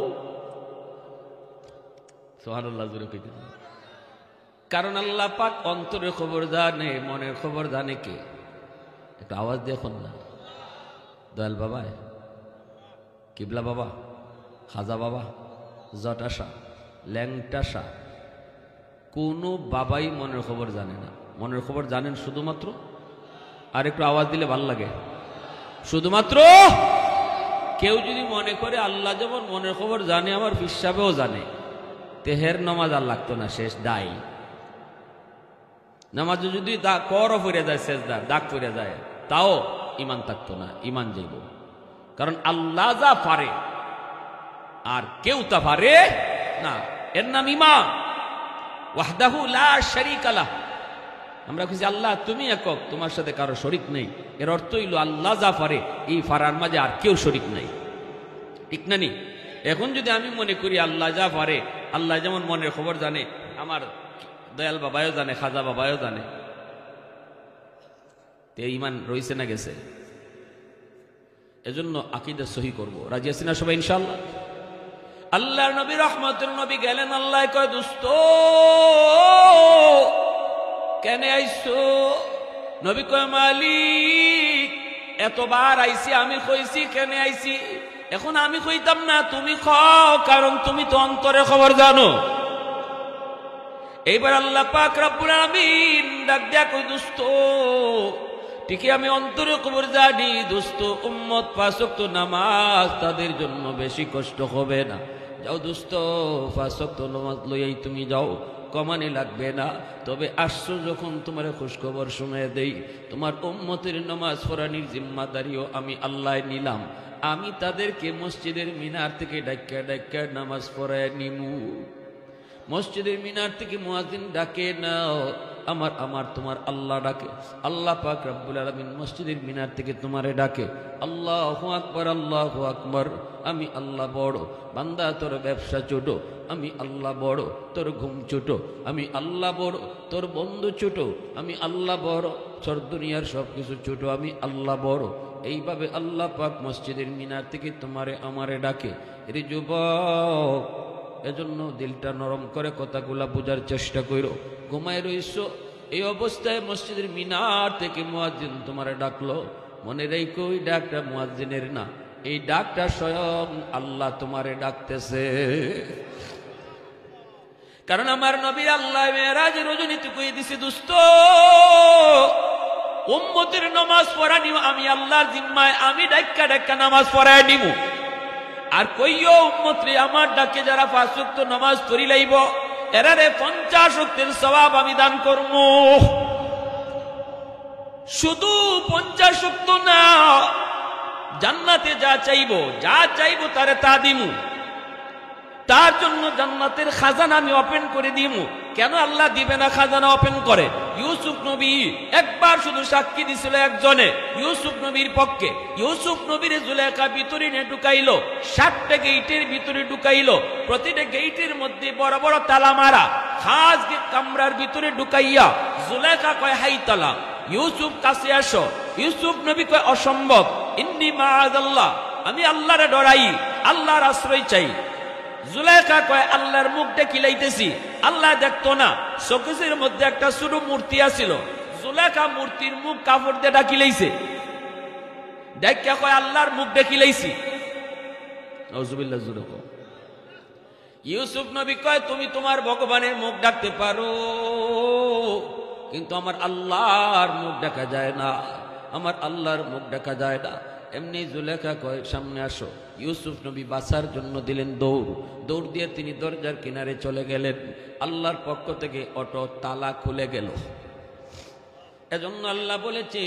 Speaker 1: সুবহানাল্লাহ, জোরে কইতেন। কারণ আল্লাহ পাক অন্তরের খবর জানে, মনের খবর জানে কে? একটু আওয়াজ দেখুন না। দয়াল বাবা, কিবলা বাবা, খাজা বাবা, জটাশা, ল্যাংটাশা, কোনো বাবাই মনের খবর জানে না। মনের খবর জানেন শুধুমাত্র, আর একটু আওয়াজ দিলে ভাল লাগে, শুধুমাত্র কেউ যদি মনে করে আল্লাহ যেমন মনের খবর জানে, আমার হিসাবেও জানে, তেহের নামাজ আর লাগতো না, শেষ দায়। নামাজ যদি করও পড়ে যায়, শেষ দাগ পড়ে যায়, তাও ইমান থাকতো না, ইমান যাইব। কারণ আল্লাহ যা পারে আর কেউ তা পারে না, এর নাম ইমান। ওয়াহদাহু লা শারীকা লাহ। আমরা খুঁজি আল্লাহ তুমি একক, তোমার সাথে কারো শরীক নেই। এর অর্থ হইল আল্লাহ যা পারে এই ফারার মাঝে আর কেউ শরীক নাই, ঠিক না নি? এখন যদি আমি মনে করি আল্লাহ যা পারে, আল্লাহ যেমন মনের খবর জানে, আমার দয়াল বাবাও জানে, খাজা বাবাও জানে, তে ইমান রইছে না গেছে? এজন্য আকীদা সহি করব। রাজি আছি না সবাই ইনশাআল্লাহ? আল্লাহর নবী রহমতের নবী গেলেন, আল্লাহ কয় দোস্ত কেন আইছো? নবী কয় মালিক এতবার আইছি, আমি কইছি কেন আইছি, এখন আমি কইতাম না, তুমি খাও, কারণ তুমি তো অন্তরে খবর জানো। এইবার আল্লাহ পাক রব্বুল আলামিন ডাক দিয়া কই দোস্ত ঠিকই আমি অন্তরে খবর জানি দোস্ত, উম্মত 5 ওয়াক্ত নামাজ তাদের জন্য বেশি কষ্ট হবে না। যাও দোস্ত 5 ওয়াক্ত নামাজ লইয়াই তুমি যাও, কমানি লাগবে না। তবে আসছো যখন তোমার খুশখবর শুনে দেই, তোমার উম্মতের নামাজ পড়ানির জিম্মাদারিও আমি আল্লাহ নিলাম। আমি তাদেরকে মসজিদের মিনার থেকে ডাক্কা ডাক্কা নামাজ পড়ায় নিমু। মসজিদের মিনার থেকে মুয়াজ্জিন ডাকে না, আমার তোমার আল্লাহ ডাকে। আল্লাহ পাক রব্বুল আলামিন মসজিদের মিনার থেকে তোমারে ডাকে, আল্লাহু আকবার, আল্লাহু আকবার। আমি আল্লাহ বড়, বান্দা তোর ব্যবসা ছোট, আমি আল্লাহ বড়, তোর ঘুম ছোট, আমি আল্লাহ বড়, তোর বন্ধু ছোট, আমি আল্লাহ বড়, তোর দুনিয়ার সবকিছু ছোট, আমি আল্লাহ বড়। এইভাবে আল্লাহ পাক মসজিদের মিনার থেকে তোমারে আমারে ডাকে। এরে যুবক, এজন্য দিলটা নরম করে কথাগুলা বোঝার চেষ্টা করো। ঘুমায় রইছো, এই অবস্থায় মসজিদের মিনার থেকে মুয়াজ্জিন তোমারে ডাকলো, মনে রেখো ওই ডাকটা মুয়াজ্জিনের না, এই ডাকটা স্বয়ং আল্লাহ তোমারে ডাকতেছে। কারণ আমার নবী আল্লাহ মেরাজের রজনীতে কই দিছে দোস্ত উম্মতের নামাজ পড়ানিও আমি আল্লাহর জিম্মায়, আমি ডাক্কা ডাক্কা নামাজ পড়ায় নিব। আর কইও উম্মত রে আমার ডাকে যারা 5 ওয়াক্ত নামাজ পড়ি লাইব এরারে 50 ওয়াক্তের সওয়াব আমি দান করব। শুধু 50 ওয়াক্ত না, জান্নাতে যা চাইবো তারে তা দিমু। তার জন্য জান্নাতের খাজানা আমি ওপেন করে দিমু। কেন আল্লাহ দিবে না খাজানা ওপেন করে? ইউসুফ নবী একবার শুধু সাক্ষী দিছিল একজনে ইউসুফ নবীর পক্ষে। ইউসুফ নবীর জুলেখা ভিতরে নিয়ে ঢুকাইলো, 7টা গেইটের ভিতরে ঢুকাইলো, প্রতিটা গেইটের মধ্যে বড় বড় তালা মারা। খাস কামরার ভিতরে ঢুকাইয়া জুলেখা কয় হাই তালা, ইউসুফ কাছে আসো। ইউসুফ নবী কয় অসম্ভব, ইন্নী মাআযাল্লাহ, আমি আল্লাহরে ডরাই, আল্লাহর আশ্রয় চাই। জুলেখা কয় আল্লাহর মুখ দেখিলাইতেছি, আল্লাহ দেখতো না। শোকেসের মধ্যে একটা ছোট মূর্তি আছিল, জুলেখা মূর্তির মুখ কাপড় দিয়ে ডাকিলাইছে। দেখা কয় আল্লাহর মুখ দেখিলাইছি। নাউজুবিল্লাহ জুরে কও। ইউসুফ নবী কয় তুমি তোমার ভগবানের মুখ ডাকতে পারো, কিন্তু আমার আল্লাহর মুখ দেখা যায় না, আমার আল্লাহর মুখ দেখা যায় না। এমনি জুলেখা কয় সামনে আসো। ইউসুফ নবী বাঁচার জন্য দিলেন দৌড় দিয়ে তিনি দরজার কিনারে চলে গেলেন। আল্লাহর পক্ষ থেকে অটো তালা খুলে গেল। এজন্য আল্লাহ বলেছে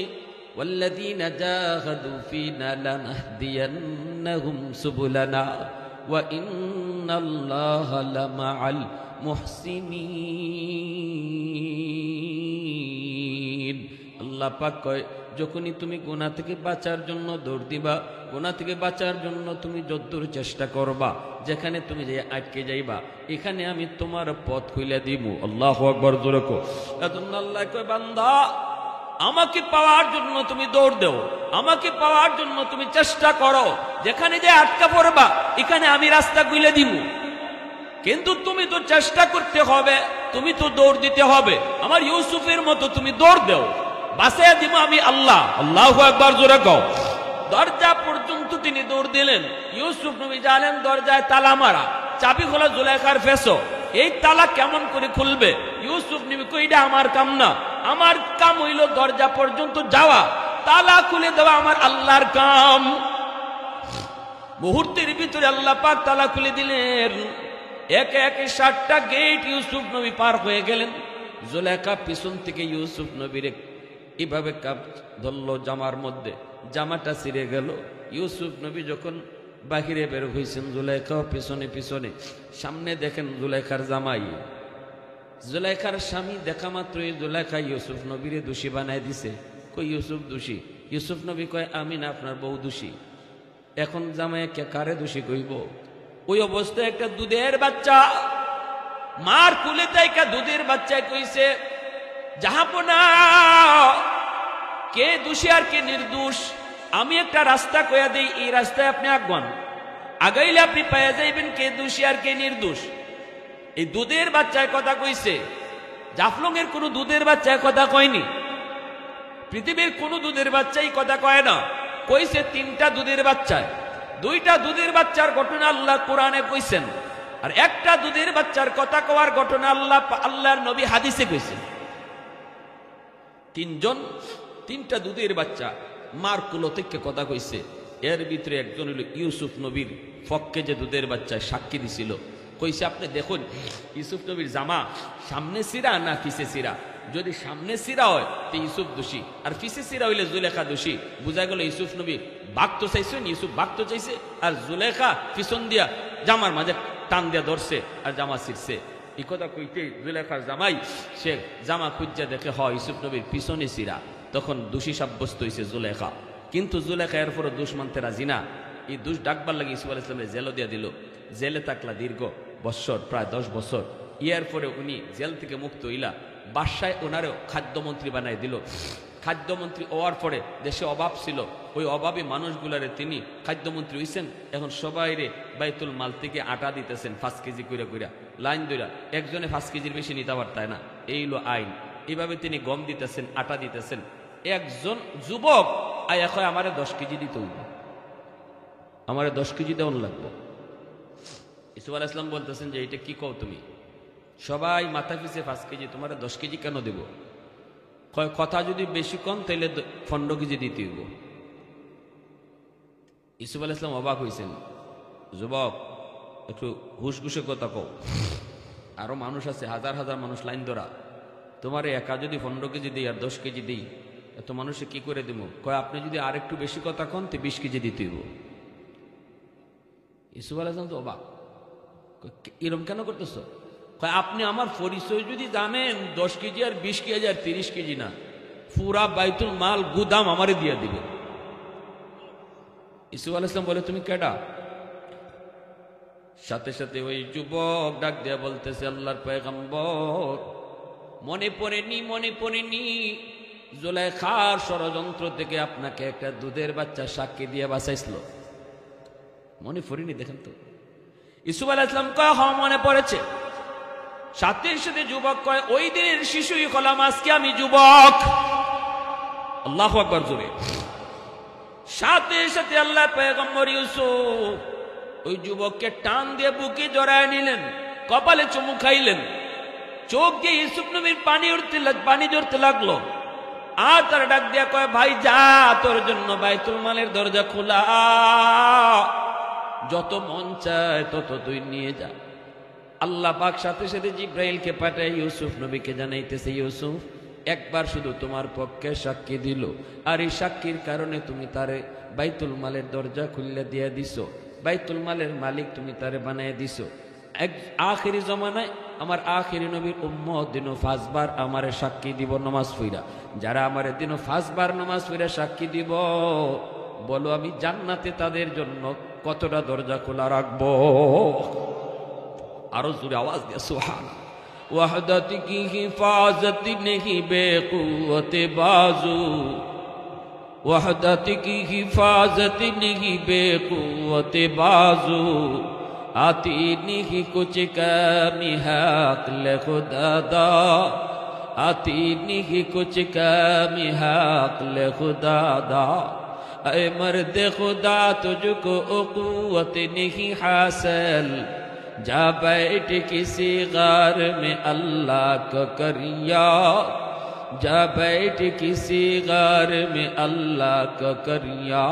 Speaker 1: ওয়াল্লাযীনা জাহাদু ফীনা লানাহদিয়ান্নাহুম সুবুলানা ওয়া ইন্নাল্লাহা লামাআল মুহসিনিন। আল্লাহ পাক কয় যখনই তুমি গুনাহ থেকে বাঁচার জন্য দৌড় দিবা, গুনাহ থেকে বাঁচার জন্য তুমি যতদূর চেষ্টা করবা, যেখানে তুমি যে আটকে যাইবা এখানে আমি তোমার পথ খুলে দিব। আল্লাহু আকবার জোরে কও। এজন্য আল্লাহ কয় বান্দা আমাকে পাওয়ার জন্য তুমি দৌড় দাও, আমাকে পাওয়ার জন্য তুমি চেষ্টা করো, যেখানে যে আটকা পড়বা এখানে আমি রাস্তা খুলে দিব। কিন্তু তুমি তো চেষ্টা করতে হবে, তুমি তো দৌড় দিতে হবে। আমার ইউসুফের মতো তুমি দৌড় দাও, বাঁচিয়ে দিব আমি আল্লাহ। আল্লাহু আকবার জোরে কও। দরজা পর্যন্ত তিনি দৌড় দিলেন। ইউসুফ নবী জানেন দরজায় তালা মারা, চাবি খোলা জুলেখার ফেসো। এই তালা কেমন করে খুলবে? ইউসুফ নবী কই এটা আমার কাম না, আমার কাম হইল দরজা পর্যন্ত যাওয়া, তালা খুলে দেওয়া আমার আল্লাহর কাম। মুহূর্তের ভিতরে আল্লাহ পাক তালা খুলে দিলেন। একে একে 7টা গেট ইউসুফ নবী পার হয়ে গেলেন। জুলেখা পিছন থেকে ইউসুফ নবীর এভাবে কাপ ধরলো জামার মধ্যে, জামাটা ছিঁড়ে গেল। ইউসুফ নবী যখন বাহিরে বের হয়েছেন, জুলেখাও পিছনে পিছনে, সামনে দেখেন জুলেখার জামাই, জুলেখার স্বামী। দেখা মাত্রই জুলেখা ইউসুফ নবীরে দোষী বানায় দিছে। কই ইউসুফ দোষী? ইউসুফ নবী কয় আমি না, আপনার বউ দোষী। এখন জামাই কে কারে দোষী কইব? ওই অবস্থায় একটা দুধের বাচ্চা মার কুলে তাইকা দুধের বাচ্চায় কইছে, জাহাপনা কে দোষী আর কে নির্দোষ? আমি একটা রাস্তা কইয়া দেই, এই রাস্তায় আপনি আগান, আগাইলে আপনি পাইয়া যাইবেন কে দোষী আর কে নির্দোষ। এই দুধের বাচ্চায় কথা কইছে, জাফলং এর কোন দুধের বাচ্চায় কথা কয়নি, পৃথিবীর কোন দুধের বাচ্চাই কথা কয় না। কইছে তিনটা দুধের বাচ্চায়, দুইটা দুধের বাচ্চার ঘটনা আল্লাহ কোরআনে কইছেন, আর একটা দুধের বাচ্চার কথা কওয়ার ঘটনা আল্লাহর নবী হাদিসে কইছেন। তিনটা দুধের বাচ্চা মার কুলো থেকে কথা কইছে। এর ভিতরে একজন হইল ইউসুফ নবীর পক্ষে যে দুধের বাচ্চায় সাক্ষী দিছিল। কইছে আপনি দেখুন ইউসুফ নবীর জামা সামনে সিরা না পিছে সিরা? যদি সামনে সিরা হয় তো ইউসুফ দোষী, আর পিছে সিরা হইলে জুলেখা দোষী। বুঝা গেল ইউসুফ নবী বাঘতো চাইছেন, ইউসুফ বাঘতো চাইছে, আর জুলেখা পিছন দিয়া জামার মাঝে টান দিয়া ধরছে আর জামা ছিঁড়ছে। এই কথা কইতে জুলেখার জামাই সে জামা খুঁজা দেখে হয় ইউসুফ নবীর পিছনে সিরা, তখন দোষী সাব্যস্ত হয়েছে জুলেখা। কিন্তু জুলেখা এরপরও দোষ মানতে রাজি না। এই দোষ ডাকবার লাগে ইউসুফ আলাইহিস সালামের জেলও দিয়া দিল। জেলে থাকলা দীর্ঘ বৎসর, প্রায় 10 বছর। ইয়ার পরে উনি জেল থেকে মুক্ত হইলা, বাদশায় ওনারও খাদ্যমন্ত্রী বানাই দিল। খাদ্যমন্ত্রী হওয়ার পরে দেশে অভাব ছিল, ওই অভাবী মানুষগুলারে তিনি খাদ্যমন্ত্রী হইছেন। এখন সবাইরে বাইতুল মাল থেকে আটা দিতেছেন 5 কেজি করে কইরা, লাইন ধইরা। একজনে 5 কেজির বেশি নিতে পারতায় না, এই হলো আইন। এইভাবে তিনি গম দিতেছেন, আটা দিতেছেন। একজন যুবক আয়া কয় আমারে 10 কেজি দিতে হইব, আমারে 10 কেজি দেওয়ান লাগবে। ইউসুফ আলাইহিস সালাম বলতেছেন যে এটা কি কও তুমি? সবাই মাথা পিছে 5 কেজি, তোমার 10 কেজি কেন দেব? কয় কথা যদি বেশি কম তাইলে 15 কেজি দিতে হইব। ইউসুফ আলাইহিস সালাম অবাক হইছেন, যুবক একটু হুশ ঘুষে কথা কও, আরো মানুষ আছে, হাজার হাজার মানুষ লাইন ধরা, তোমার একা যদি 15 কেজি দিই আর 10 কেজি দিই এত মানুষে কি করে দেব? কয় আপনি যদি আর একটু বেশি কথা কন তো 20 কেজি দিতে হইব। ইউসুফ আলাইহিস সালাম তো অবাক, এরকম কেন করতেছ? আপনি আমার পরিচয় যদি জানেন 10 কেজি আর 20 কেজি আর 30 কেজি না, পুরা বাইতুল মাল গুদাম আমারে দিয়ে দিবে। ইউসুফ আলাইহিস সালাম বলে তুমি কেডা? সাথে সাথে ওই যুবক ডাক দিয়ে বলতেছে আল্লাহর পয়গম্বর, মনে পড়েনি জুলেখার ষড়যন্ত্র থেকে আপনাকে একটা দুধের বাচ্চা সাক্ষী দিয়ে বাঁচাইছিল, মনে পড়েনি? দেখেন তো। ইউসুফ আলাইহিস সালাম কয় হ্যাঁ মনে পড়েছে। সাথে সাথে যুবক কয় ওই দিনের শিশুই হলাম, আজকে আমি যুবক। আল্লাহু আকবার জোরে। সাথে সাথে আল্লাহ পয়গম্বর ইউসুফ ওই যুবককে টান দিয়ে বুকে জড়ায় নিলেন, কপালে চুমু খাইলেন, চোখ দিয়ে ইউসুফ নবীর পানি ঝরতে লাগলো। আর তার ডাক দিয়া কয় ভাই যা, তোর জন্য বাইতুল মালের দরজা খোলা, যত মন চায় তত তুই নিয়ে যা। আল্লাহ পাক সাথে সাথে জিব্রাইলকে পাঠায় ইউসুফ নবীকে জানাইতেছে, ইউসুফ একবার শুধু তোমার পক্ষে সাক্ষী দিল, আর এই সাক্ষীর কারণে তুমি তারে বাইতুল মালের দরজা খুলে দিয়ে দিছো, বাইতুল মালের মালিক তুমি তারে বানায় দিছো। আখিরি জমানায় আমার আখিরি নবীর উম্মত দিনও 5 বার আমারে সাক্ষী দিব নামাজ পড়া। যারা আমার দিনও 5 বার নামাজ পড়া সাক্ষী দিব, বলো আমি জান্নাতে তাদের জন্য কতটা দরজা খোলা রাখবো। আরো জোরে আওয়াজ দিয়ে সুবহানাল্লাহ। वहदत की हिफाजत नहीं बेकुवत बाजू, वहदत की हिफाजत नहीं बेकुवत बाजू, आती नहीं कुछ कमी है अक्ल खुदा दा, आती नहीं कुछ कमी है अक्ल खुदा दा। ऐ मर्द खुदा तुझको कुव्वत नहीं हासिल, जा बैठ किसी गार में अल्लाह को करिया, जा बैठ किसी गार में अल्लाह को करिया।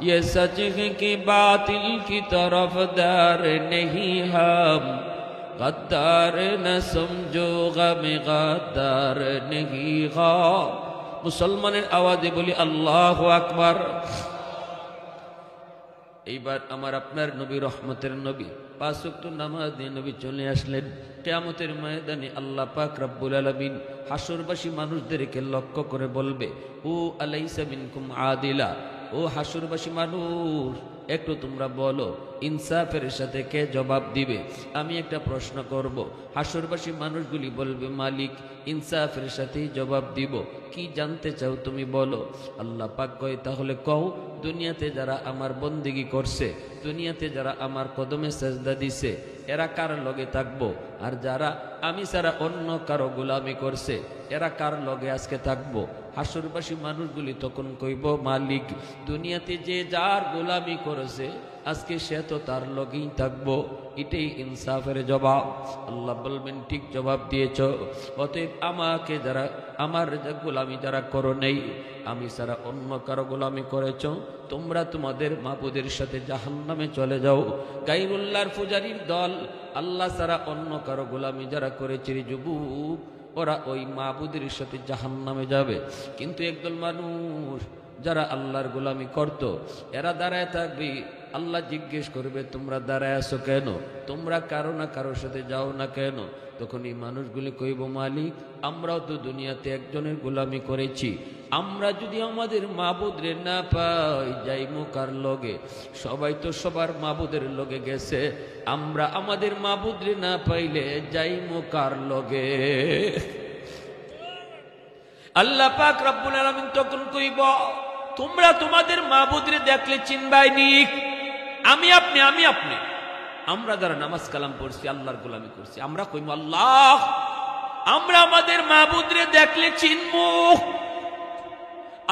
Speaker 1: ये सच है कि बातिल की तरफ दार नहीं हम, गद्दार न समझो गम गद्दार नहीं गो। মুসলমানের আওয়াজে বলি আল্লাহু আকবার। এইবার আমার আপনার নবী, রহমতের নবী, 5 ওয়াক্ত নামাজ দিয়ে নবী চলে আসলেন। কিয়ামতের ময়দানে আল্লাহ পাক রব্বুল আলামিন হাসরবাসী মানুষদেরকে লক্ষ্য করে বলবে, ও আলাইসা মিনকুম আদিলা, ও হাসরবাসী মানুষ, একটু তোমরা বলো ইনসাফের সাথে কে জবাব দিবে? আমি একটা প্রশ্ন করব। হাসরবাসী মানুষগুলি বলবে, মালিক ইনসাফের সাথেই জবাব দিব। কি জানতে চাও তুমি বলো। আল্লাহ পাক কয়, তাহলে কও, দুনিয়াতে যারা আমার বন্দেগী করছে, দুনিয়াতে যারা আমার কদমে সেজদা দিছে, এরা কার লগে থাকবো? আর যারা আমি ছাড়া অন্য কারো গোলামি করছে, এরা কার লগে আজকে থাকবো? হাসরবাসী মানুষগুলি তখন কইব, মালিক দুনিয়াতে যে যার গোলামি করেছে আজকে সে তো তার লগেই থাকবো। এটাই ইনসাফের জবাব। আল্লাহ বলবেন, ঠিক জবাব দিয়েছ। অতএব আমাকে যারা আমার গোলামি যারা করো নেই, আমি ছাড়া অন্য কারো গোলামি করেছ, তোমরা তোমাদের মাবুদের সাথে জাহান্নামে চলে যাও। গায়রুল্লাহর পূজারীর দল, আল্লাহ ছাড়া অন্য কারো গোলামি যারা করেছে যুবক, ওরা ওই মাবুদের সাথে জাহান্নামে যাবে। কিন্তু একদল মানুষ যারা আল্লাহর গোলামি করত, এরা দাঁড়ায় থাকবে। আল্লাহ জিজ্ঞেস করবে, তোমরা দাঁড়ায় আছো কেন? তোমরা কারো না কারোর সাথে যাও না কেন? তখন এই মানুষগুলি কইব, মালিক আমরাও তো দুনিয়াতে একজনের গোলামি করেছি, আমরা যদি আমাদের মাবুদরে না পাই যাইমু কার লগে? সবাই তো সবার মাবুদের লগে গেছে, আমরা আমাদের মাবুদরে না পাইলে যাইমু কার লগে? আল্লাহ পাক রব্বুল আলামিন তখন কইব, তোমরা তোমাদের মাবুদরে দেখলে চিনবাই নি। আমি আপনি আমরা যারা নামাজ কালাম পড়ছি, আল্লাহর গোলামি করছি, আমরা কইব, আল্লাহ আমরা আমাদের মাবুদরে দেখলে চিনবো।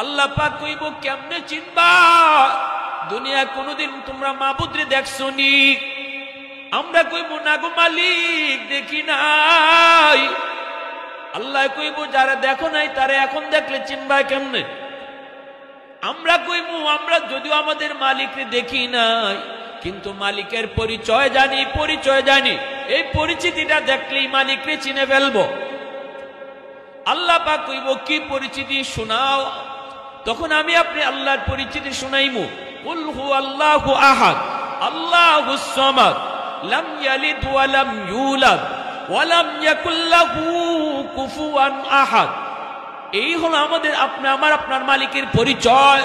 Speaker 1: আল্লাহ পাক কইব, কেমনে চিনবা? দুনিয়া কোনদিন তোমরা মাবুদরে দেখছো নি? আমরা কইব, না গো মালিক, দেখি নাই। আল্লাহ কইব, যারা দেখো নাই তারা এখন দেখলে চিনবা কেমনে? আমরা কইব, আমরা যদিও আমাদের মালিকরে দেখি নাই, কিন্তু মালিকের পরিচয় জানি, এই পরিচিতিটা দেখলেই মালিকরে চিনে ফেলবো। আল্লাহ পাক কইব, কি পরিচিতি শোনাও? তখন আমি আপনি আল্লাহর পরিচিতি শুনাইমু। কুল হুয়াল্লাহু আহাদ, আল্লাহুস সামাদ, লাম ইয়ালিদ ওয়া লাম ইউলাদ ওয়া লাম ইয়াকুল লাহু কুফুয়ান আহাদ। এই হলো আমাদের আপনার মালিকের পরিচয়।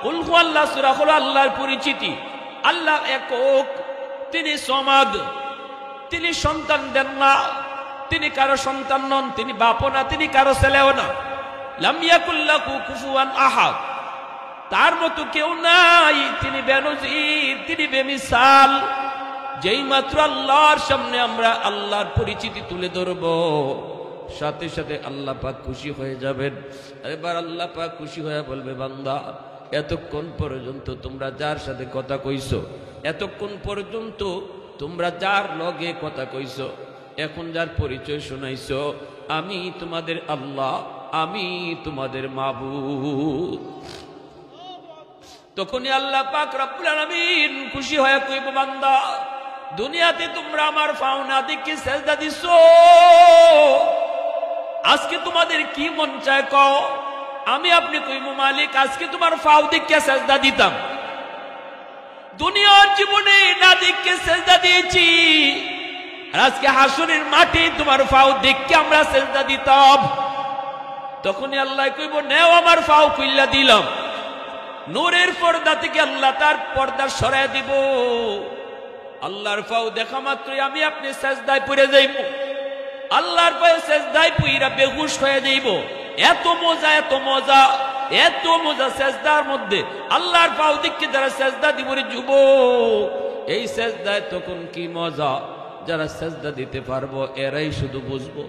Speaker 1: কুল হুয়াল্লাহ সূরা হলো আল্লাহর পরিচিতি। আল্লাহ একক, তিনি সমাদ, তিনি সন্তান দেন না, তিনি কারো সন্তান নন, তিনি বাপও না, তিনি কারো ছেলেও না। লাম ইয়াকুল লাহু কুফুয়ান আহাদ, তার মতো কেউ নাই, তিনি বেনজির, তিনি বেমিসাল। যেই মাত্র আল্লাহর সামনে আমরা আল্লাহর পরিচিতি তুলে ধরব, সাথে সাথে আল্লাহ পাক খুশি হয়ে যাবেন। এবার আল্লাহ পাক খুশি হয়ে বলবে, বান্দা এতক্ষণ পর্যন্ত তোমরা যার সাথে কথা কইছো, এতক্ষণ পর্যন্ত তোমরা যার লগে কথা কইছো, এখন যার পরিচয় শোনাইছো, আমি তোমাদের আল্লাহ, আমি তোমাদের মাবুদ। তখনই আল্লাহ পাক রব্বুল আলামিন খুশি হয়ে কইব, বান্দা দুনিয়াতে তোমরা আমার পাওনা দেখে সেজদা দিছো, আজকে তোমাদের কি মন চায় কও? আমি আপনি কইব, মালিক আজকে তোমার পাও দেখে সেজদা দিতাম। দুনিয়ার জীবনে না দেখে সেজদা দিয়েছি, আর আজকে হাসরের মাঠে তোমার পাও দেখে আমরা সেজদা দিতাম। তখনই আল্লাহ কইব, নেও আমার পাও খুইলা দিলাম। নূরের পর্দা থেকে আল্লাহ তার পর্দা সরায় দিব। আল্লাহর পাও দেখা মাত্রই আমি আপনি সেজদায় পড়ে যাইব। আল্লাহর পায়ে সেজদায় পইরা বেহুশ হয়ে যাইব। এত মজা, এত মজা, এত মজা সেজদার মধ্যে। আল্লাহর পাও দেখে যারা সেজদা দিব রে যুবক, এই সেজদায় তখন কি মজা। যারা সেজদা দিতে পারবো এরাই শুধু বুঝবো,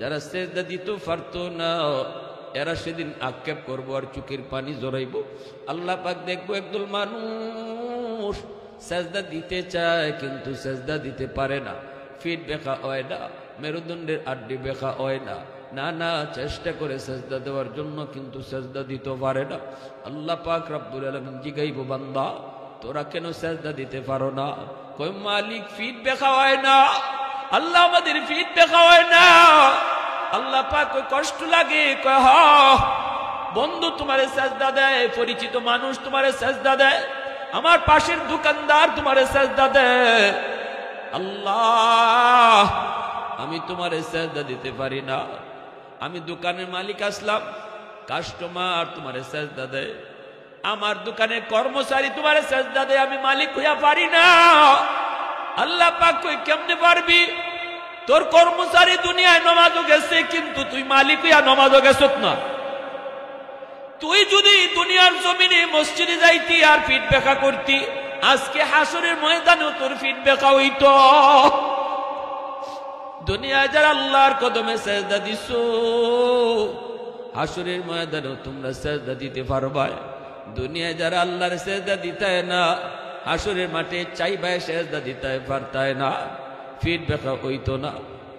Speaker 1: যারা সেজদা দিতে পারতো না এরা সেদিন আক্ষেপ করবো আর চোখের পানি জড়াইব। আল্লাহ পাক দেখবো একদল মানুষ সেজদা দিতে চায় কিন্তু সেজদা দিতে পারে না, ফিট বেঁকা হয় না, মেরুদণ্ডের আড্ডি বেঁকা হয় না, নানা চেষ্টা করে সেজদা দেওয়ার জন্য কিন্তু সেজদা দিতে পারে না। আল্লাহ পাক রব্বুল আলামিন জিগাইব, বান্দা তোরা কেন সেজদা দিতে পারো না? কই মালিক ফিট বেঁকা হয় না, আল্লাহ আমাদের ফিট বেঁকা হয় না। আল্লাহ পাক কষ্ট লাগে, কয় বন্ধু তোমারে সেজদা দেয়, পরিচিত মানুষ তোমারে সেজদা দেয়, আমার পাশের দোকানদার তোমারে সেজদা দেয়। আল্লাহ আমি তোমারে সেজদা দিতে পারি না। আমি দোকানের মালিক আসলাম, কাস্টমার তোমারে সেজদা দেয়, আমার দোকানের কর্মচারী তোমারে সেজদা দেয়, আমি মালিক হইয়া পারি না। আল্লাহ পাক কই কেমনে পারবি? তোর কর্মচারী দুনিয়ায় নামাজও গেছে, কিন্তু তুই মালিক হইয়া নামাজও গেছত না। তুই যদি দুনিয়ার জমিনে মসজিদে যাইতি আর ফিট বেকা করতি, আজকে হাসরের ময়দানেও তোর ফিট বেকা হইতো। দুনিয়ায় যারা আল্লাহর কদমে সেজদা দিছো, হাসরের ময়দানেও তোমরা সেজদা দিতে পারবা। দুনিয়ায় যারা আল্লাহর সেজদা দিতায় না, হাসরের মাঠে চাইবায় সেজদা দিতায় পারতায় না, ফিট বেকা হইতো না।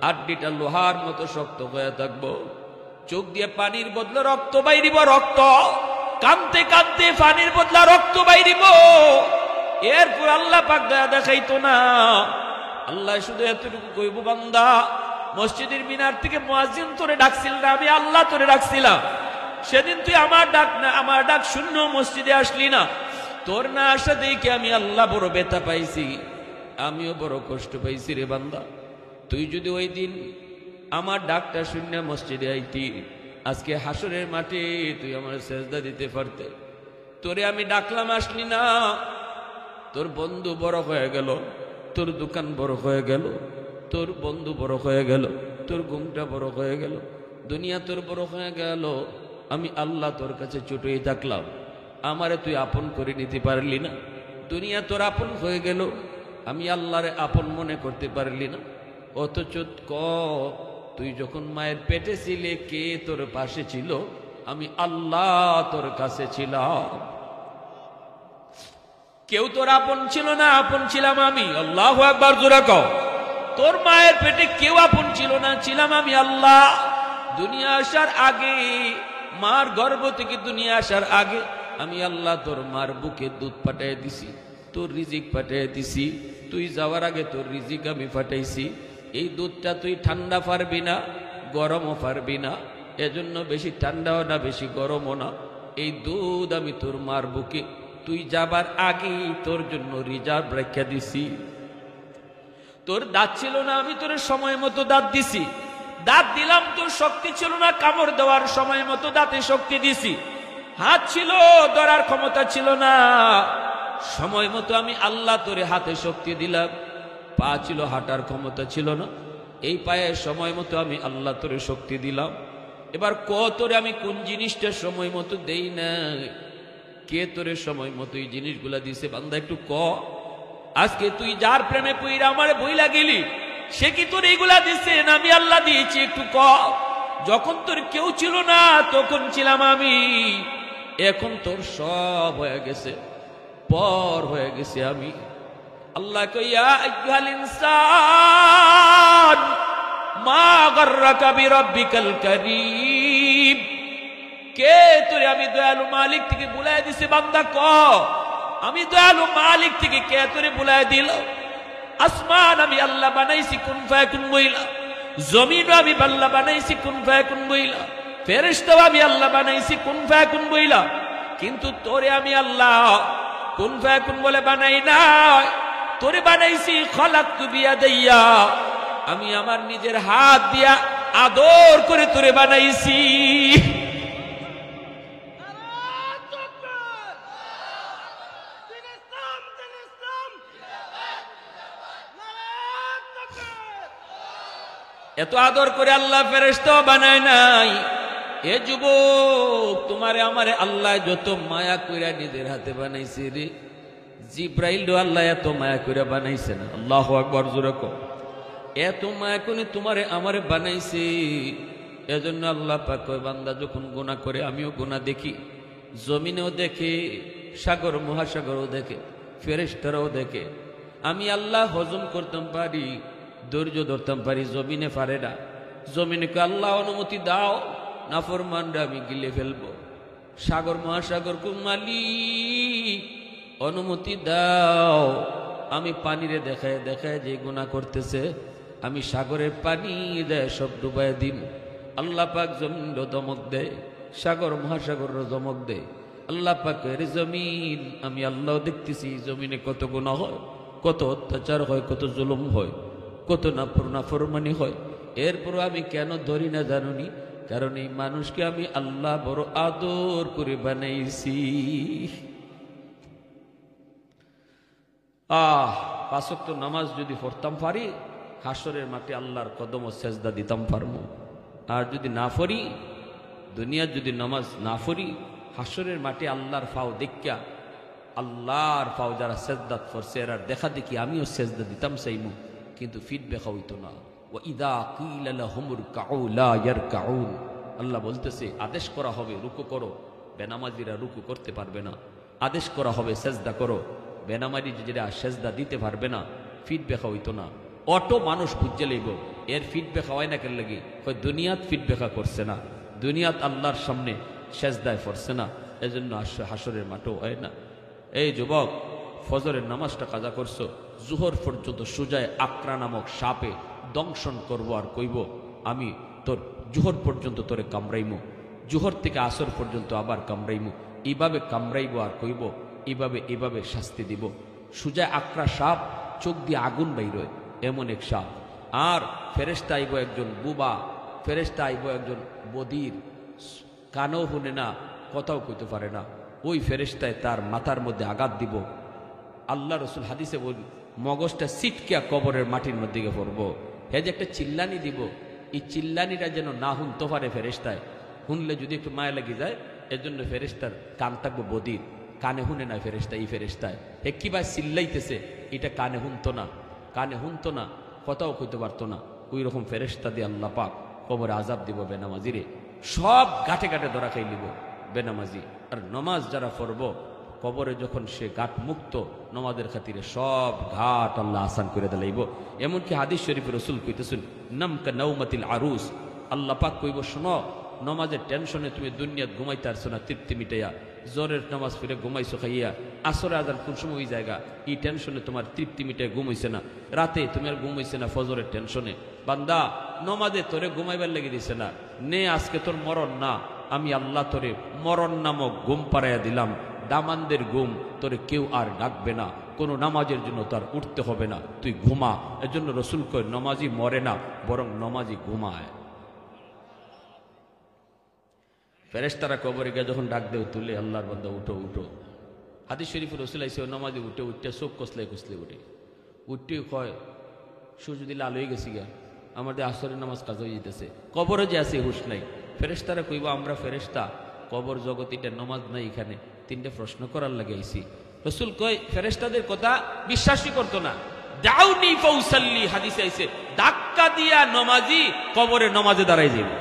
Speaker 1: আড্ডিটা লোহার মতো শক্ত হয়ে থাকবো, চোখ দিয়ে পানির বদলে রক্ত বাইরিব, রক্ত কাঁদতে কাঁদতে পানির বদলা রক্ত বাইরিব। এরপর আল্লাহ পাক দয়া দেখাইতো না। আল্লাহ শুধু এতটুকু কইব, বান্দা মসজিদের মিনার থেকে মুয়াজ্জিন তোরে ডাকছিল না, আমি আল্লাহ তোরে ডাকছিলাম। সেদিন তুই আমার ডাক শূন্য মসজিদে আসলি না। তোর না আসা দেখে আমি আল্লাহ বড় ব্যথা পাইছি, আমিও বড় কষ্ট পাইছি রে বান্দা। তুই যদি ওই দিন আমার ডাকটা শূন্য মসজিদে আইতি, আজকে হাসরের মাঠে তুই আমার সেজদা দিতে পারতে। তোরে আমি ডাকলাম, আসলি না। তোর বন্ধু বড় হয়ে গেল, তোর দোকান বড় হয়ে গেল, তোর বন্ধু বড় হয়ে গেল, তোর ঘুমটা বড় হয়ে গেল, দুনিয়া তোর বড় হয়ে গেল। আমি আল্লাহ তোর কাছে ছোটই থাকলাম, আমারে তুই আপন করে নিতে পারলি না। দুনিয়া তোর আপন হয়ে গেল, আমি আল্লাহরে আপন মনে করতে পারলি না। অথচ তুই যখন মায়ের পেটে ছিলে, কে তোর পাশে ছিল? আমি আল্লাহ তোর কাছে ছিলাম। কেউ তোর আপন ছিল না, আপন ছিলাম আমি। আল্লাহু আকবার জোরে কও। তোর মায়ের পেটে কেউ আপন ছিল না, ছিলাম আমি আল্লাহ। দুনিয়া আসার আগে, মার গর্ভ থেকে দুনিয়া আসার আগে আমি আল্লাহ তোর মার বুকে দুধ পাঠিয়ে দিছি, তোর রিজিক পাঠিয়ে দিছি। তুই যাওয়ার আগে তোর রিজিক আমি পাঠাইছি। এই দুধটা তুই ঠান্ডা পারবি না, গরমও পারবি না, এজন্য বেশি ঠান্ডাও না, বেশি গরমও না। এই দুধ আমি তোর মার বুকে তুই যাবার আগেই তোর জন্য রিজার্ভ রেখে দিছি। তোর দাঁত ছিল না, আমি তোর সময় মতো দাঁত দিছি। দাঁত দিলাম, তোর শক্তি ছিল না, কামড় দেওয়ার সময় মতো দাঁতে শক্তি দিছি। হাত ছিল, ধরার ক্ষমতা ছিল না, সময় মতো আমি আল্লাহ তোরে হাতে শক্তি দিলাম। পা ছিল, হাঁটার ক্ষমতা ছিল না, এই পায়ে সময় মতো আমি আল্লাহ তোরে শক্তি দিলাম। এবার তোরে আমি কোন জিনিসটা সময় মতো দেই না? কে তোরে সময় মতো এই জিনিসগুলা দিছে? বান্দা একটু আজকে তুই যার প্রেমে পইরা আমারে বইলা গেলি, সে কি তোর এইগুলা দিছে না আমি আল্লাহ দিয়েছি? একটু যখন তোর কেউ ছিল না, তখন ছিলাম আমি। এখন তোর সব হয়ে গেছে, পর হয়ে গেছে আমি। আল্লাহ কইয়া আইয়ুহাল ইনসান মা গাররাকা বিরাব্বিকাল কারীম। কে তোরে আমি দয়ালু মালিক থেকে বুলাই দিছে? বান্দা আমি দয়ালু মালিক থেকে কে তোরে বুলাই দিল? আসমান আমি আল্লাহ বানাইছি কুন ফায়াকুন বইলা, জমিন আমি আল্লাহ বানাইছি কুন ফায়াকুন বইলা, ফেরেশতা আমি আল্লাহ বানাইছি কুন ফায়াকুন বইলা। কিন্তু তোরে আমি আল্লাহ কুন ফায়াকুন বলে বানাই নাই, তোরে বানাইছি খলাকতু বিয়াদাইয়া, আমি আমার নিজের হাত দিয়া আদর করে তোরে বানাইছি। এত আদর করে আল্লাহ ফেরেশতা বানায় নাই। এ যুবক, তোমারে আমারে আল্লাহ যত মায়া কইরা নিজের হাতে বানাইছে রে, জিব্রাইল আল্লাহ এত মায়া কইরা বানাইছে না? আল্লাহু আকবার জোরে কও। এত মায়া করে তোমারে আমারে বানাইছে। এজন্য আল্লাহ পাক কয়, বান্দা যখন গুনাহ করে আমিও গুনাহ দেখি, জমিনেও দেখে, সাগর মহাসাগরও দেখে, ফেরেশতারাও দেখে। আমি আল্লাহ হজম করতাম পারি, ধৈর্য ধরতাম পারি, জমিনে পারে না। জমিনকে আল্লাহ অনুমতি দাও, নাফরমানরা আমি গিলে ফেলবো। সাগর মহাসাগর কো মালিক অনুমতি দাও, আমি পানিরে দেখায় দেখায় যে গুনাহ করতেছে, আমি সাগরের পানি দেয় সব ডুবাই দিন। আল্লাহ পাক জমিন ধমক দেয়, সাগর মহাসাগর জমক দে। আল্লাহ পাকের জমিন, আমি আল্লাহ দেখতেছি জমিনে কত গুনাহ হয়, কত অত্যাচার হয়, কত জুলুম হয়, কত নাফরমানি হয়। এরপর আমি কেন ধরি না জানুনি? কারণ এই মানুষকে আমি আল্লাহ বড় আদর করে বানাইছি। পাঁচ ওয়াক্ত নামাজ যদি পড়তাম পারি, হাসরের মাঠে আল্লাহর কদম ও সেজদা দিতাম পারবো। আর যদি না পড়ি, দুনিয়ার যদি নামাজ না পড়ি, হাসরের মাঠে আল্লাহর ফাও দেখা, আল্লাহর ফাও যারা সেজদাত করছে এরা দেখা দেখি আমিও সেজদা দিতাম চাইমু, কিন্তু ফিডব্যাক হইতো না। ওয়াইদা কিলা লাহুমুর কাউ লা ইয়ারকাউন, আল্লাহ বলতেছে আদেশ করা হবে রুকু করো, বেনামাজিরা রুকু করতে পারবে না। আদেশ করা হবে সেজদা করো, বেনামাজি যেটা সেজদা দিতে পারবে না। ফিডব্যাক হইতো না। অটো মানুষ বুঝে লইব এর ফিডব্যাক হয় না কেন লাগি? দুনিয়াত ফিডব্যাক করছে না, দুনিয়াত আল্লাহর সামনে সেজদায় পড়ছে না, এজন্য হাসরের মাঠও হয় না। এই যুবক, ফজরের নামাজটা কাজা করছো, জুহর পর্যন্ত সুজায় আকরা নামক সাপে দংশন করব আর কইব আমি তোর জুহর পর্যন্ত তোরে কামড়াইমু, জুহর থেকে আসর পর্যন্ত আবার কামড়াইমু, এইভাবে কামড়াইব আর কইব এভাবে শাস্তি দিব। সুজায় আকরা সাপ, চোখ দিয়ে আগুন বাইরোয় এমন এক সাপ। আর ফেরেশতা আইব একজন বুবা, ফেরেশতা আইব একজন বদির, কানও শুনে না, কথাও কইতে পারে না। ওই ফেরেশতায় তার মাথার মধ্যে আঘাত দিব। আল্লাহ রসুল হাদিসে বলি মগজটা সিটকিয়া কবরের মাটির মধ্যে গিয়ে পড়বো। হে যে একটা চিল্লানি দিব, এই চিল্লানিটা যেন না শুনতে পারে ফেরেশতায়, শুনলে যদি একটু মায়া লেগে যায়, এজন্য ফেরেশতার কান থাকবো বদির, কানে শুনে না ফেরেশতা। এই ফেরেশতায় হে কিবা চিল্লাইতেছে, এটা কানে শুনতো না, কানে শুনতো না, কথাও কইতে পারতো না। ওই রকম ফেরেশতা দিয়ে আল্লাহ পাক কবরে আজাব দিব বেনামাজিরে। সব ঘাটে ঘাটে ধরা খাই নিব বেনামাজি। আর নমাজ যারা পড়ব, কবরে যখন সে ঘাট মুক্ত, নমাজের খাতিরে সব ঘাট আল্লাহ আসান করে দিলাইব। এমনকি হাদিস শরীফে রসুল কইতেছেন নামকা নাউমাতিল আরুস, আল্লাহ পাক কইব শোনো, নমাজের টেনশনে তুমি দুনিয়াত ঘুমাইতে পারছো না তৃপ্তি মিটাইয়া, জোরের নামাজ ফিরে ঘুমাইছো খাইয়া, আসরে আজান কোন সময় ওই জায়গা, এই টেনশনে তোমার তৃপ্তি মিটাই ঘুমাইছে না, রাতে তুমি আর ঘুমাইছে না ফজরের টেনশনে। বান্দা, নমাজে তোরে ঘুমাইবার লেগে দিছে না, নে আজকে তোর মরণ না, আমি আল্লাহ তোরে মরণ নামক ঘুম পাড়াইয়া দিলাম, দামানদের ঘুম, তোরে কেউ আর ডাকবে না, কোনো নামাজের জন্য তার উঠতে হবে না, তুই ঘুমা। এজন্য রসুল কয় নমাজি মরে না, বরং নমাজি ঘুমায়। ফেরেশতারা কবরে গিয়ে যখন ডাক দেও তুলে, আল্লাহর বান্দা উঠো উঠো। হাদিস শরীফে রসুল আইসে নমাজি উঠে উঠে চোখ কসলে কসলে উঠে কয় সূর্য দিলে আলোই গেছি গা, আমাদের আসরের নামাজ কাজ হয়ে যেতেছে, কবরে যে আছে হুশ নাই। ফেরেশতারা কইবা আমরা ফেরেশতা, কবর জগতিটা নমাজ নাই, এখানে তিনটে প্রশ্ন করার লাগে আইছি। রসুল কয় ফেরেশতাদের কথা বিশ্বাসই করতো না। দাউনি ফাউসাল্লি, হাদিসে আইছে ধাক্কা দিয়া নমাজি কবরে নমাজে দাঁড়াই যাবে।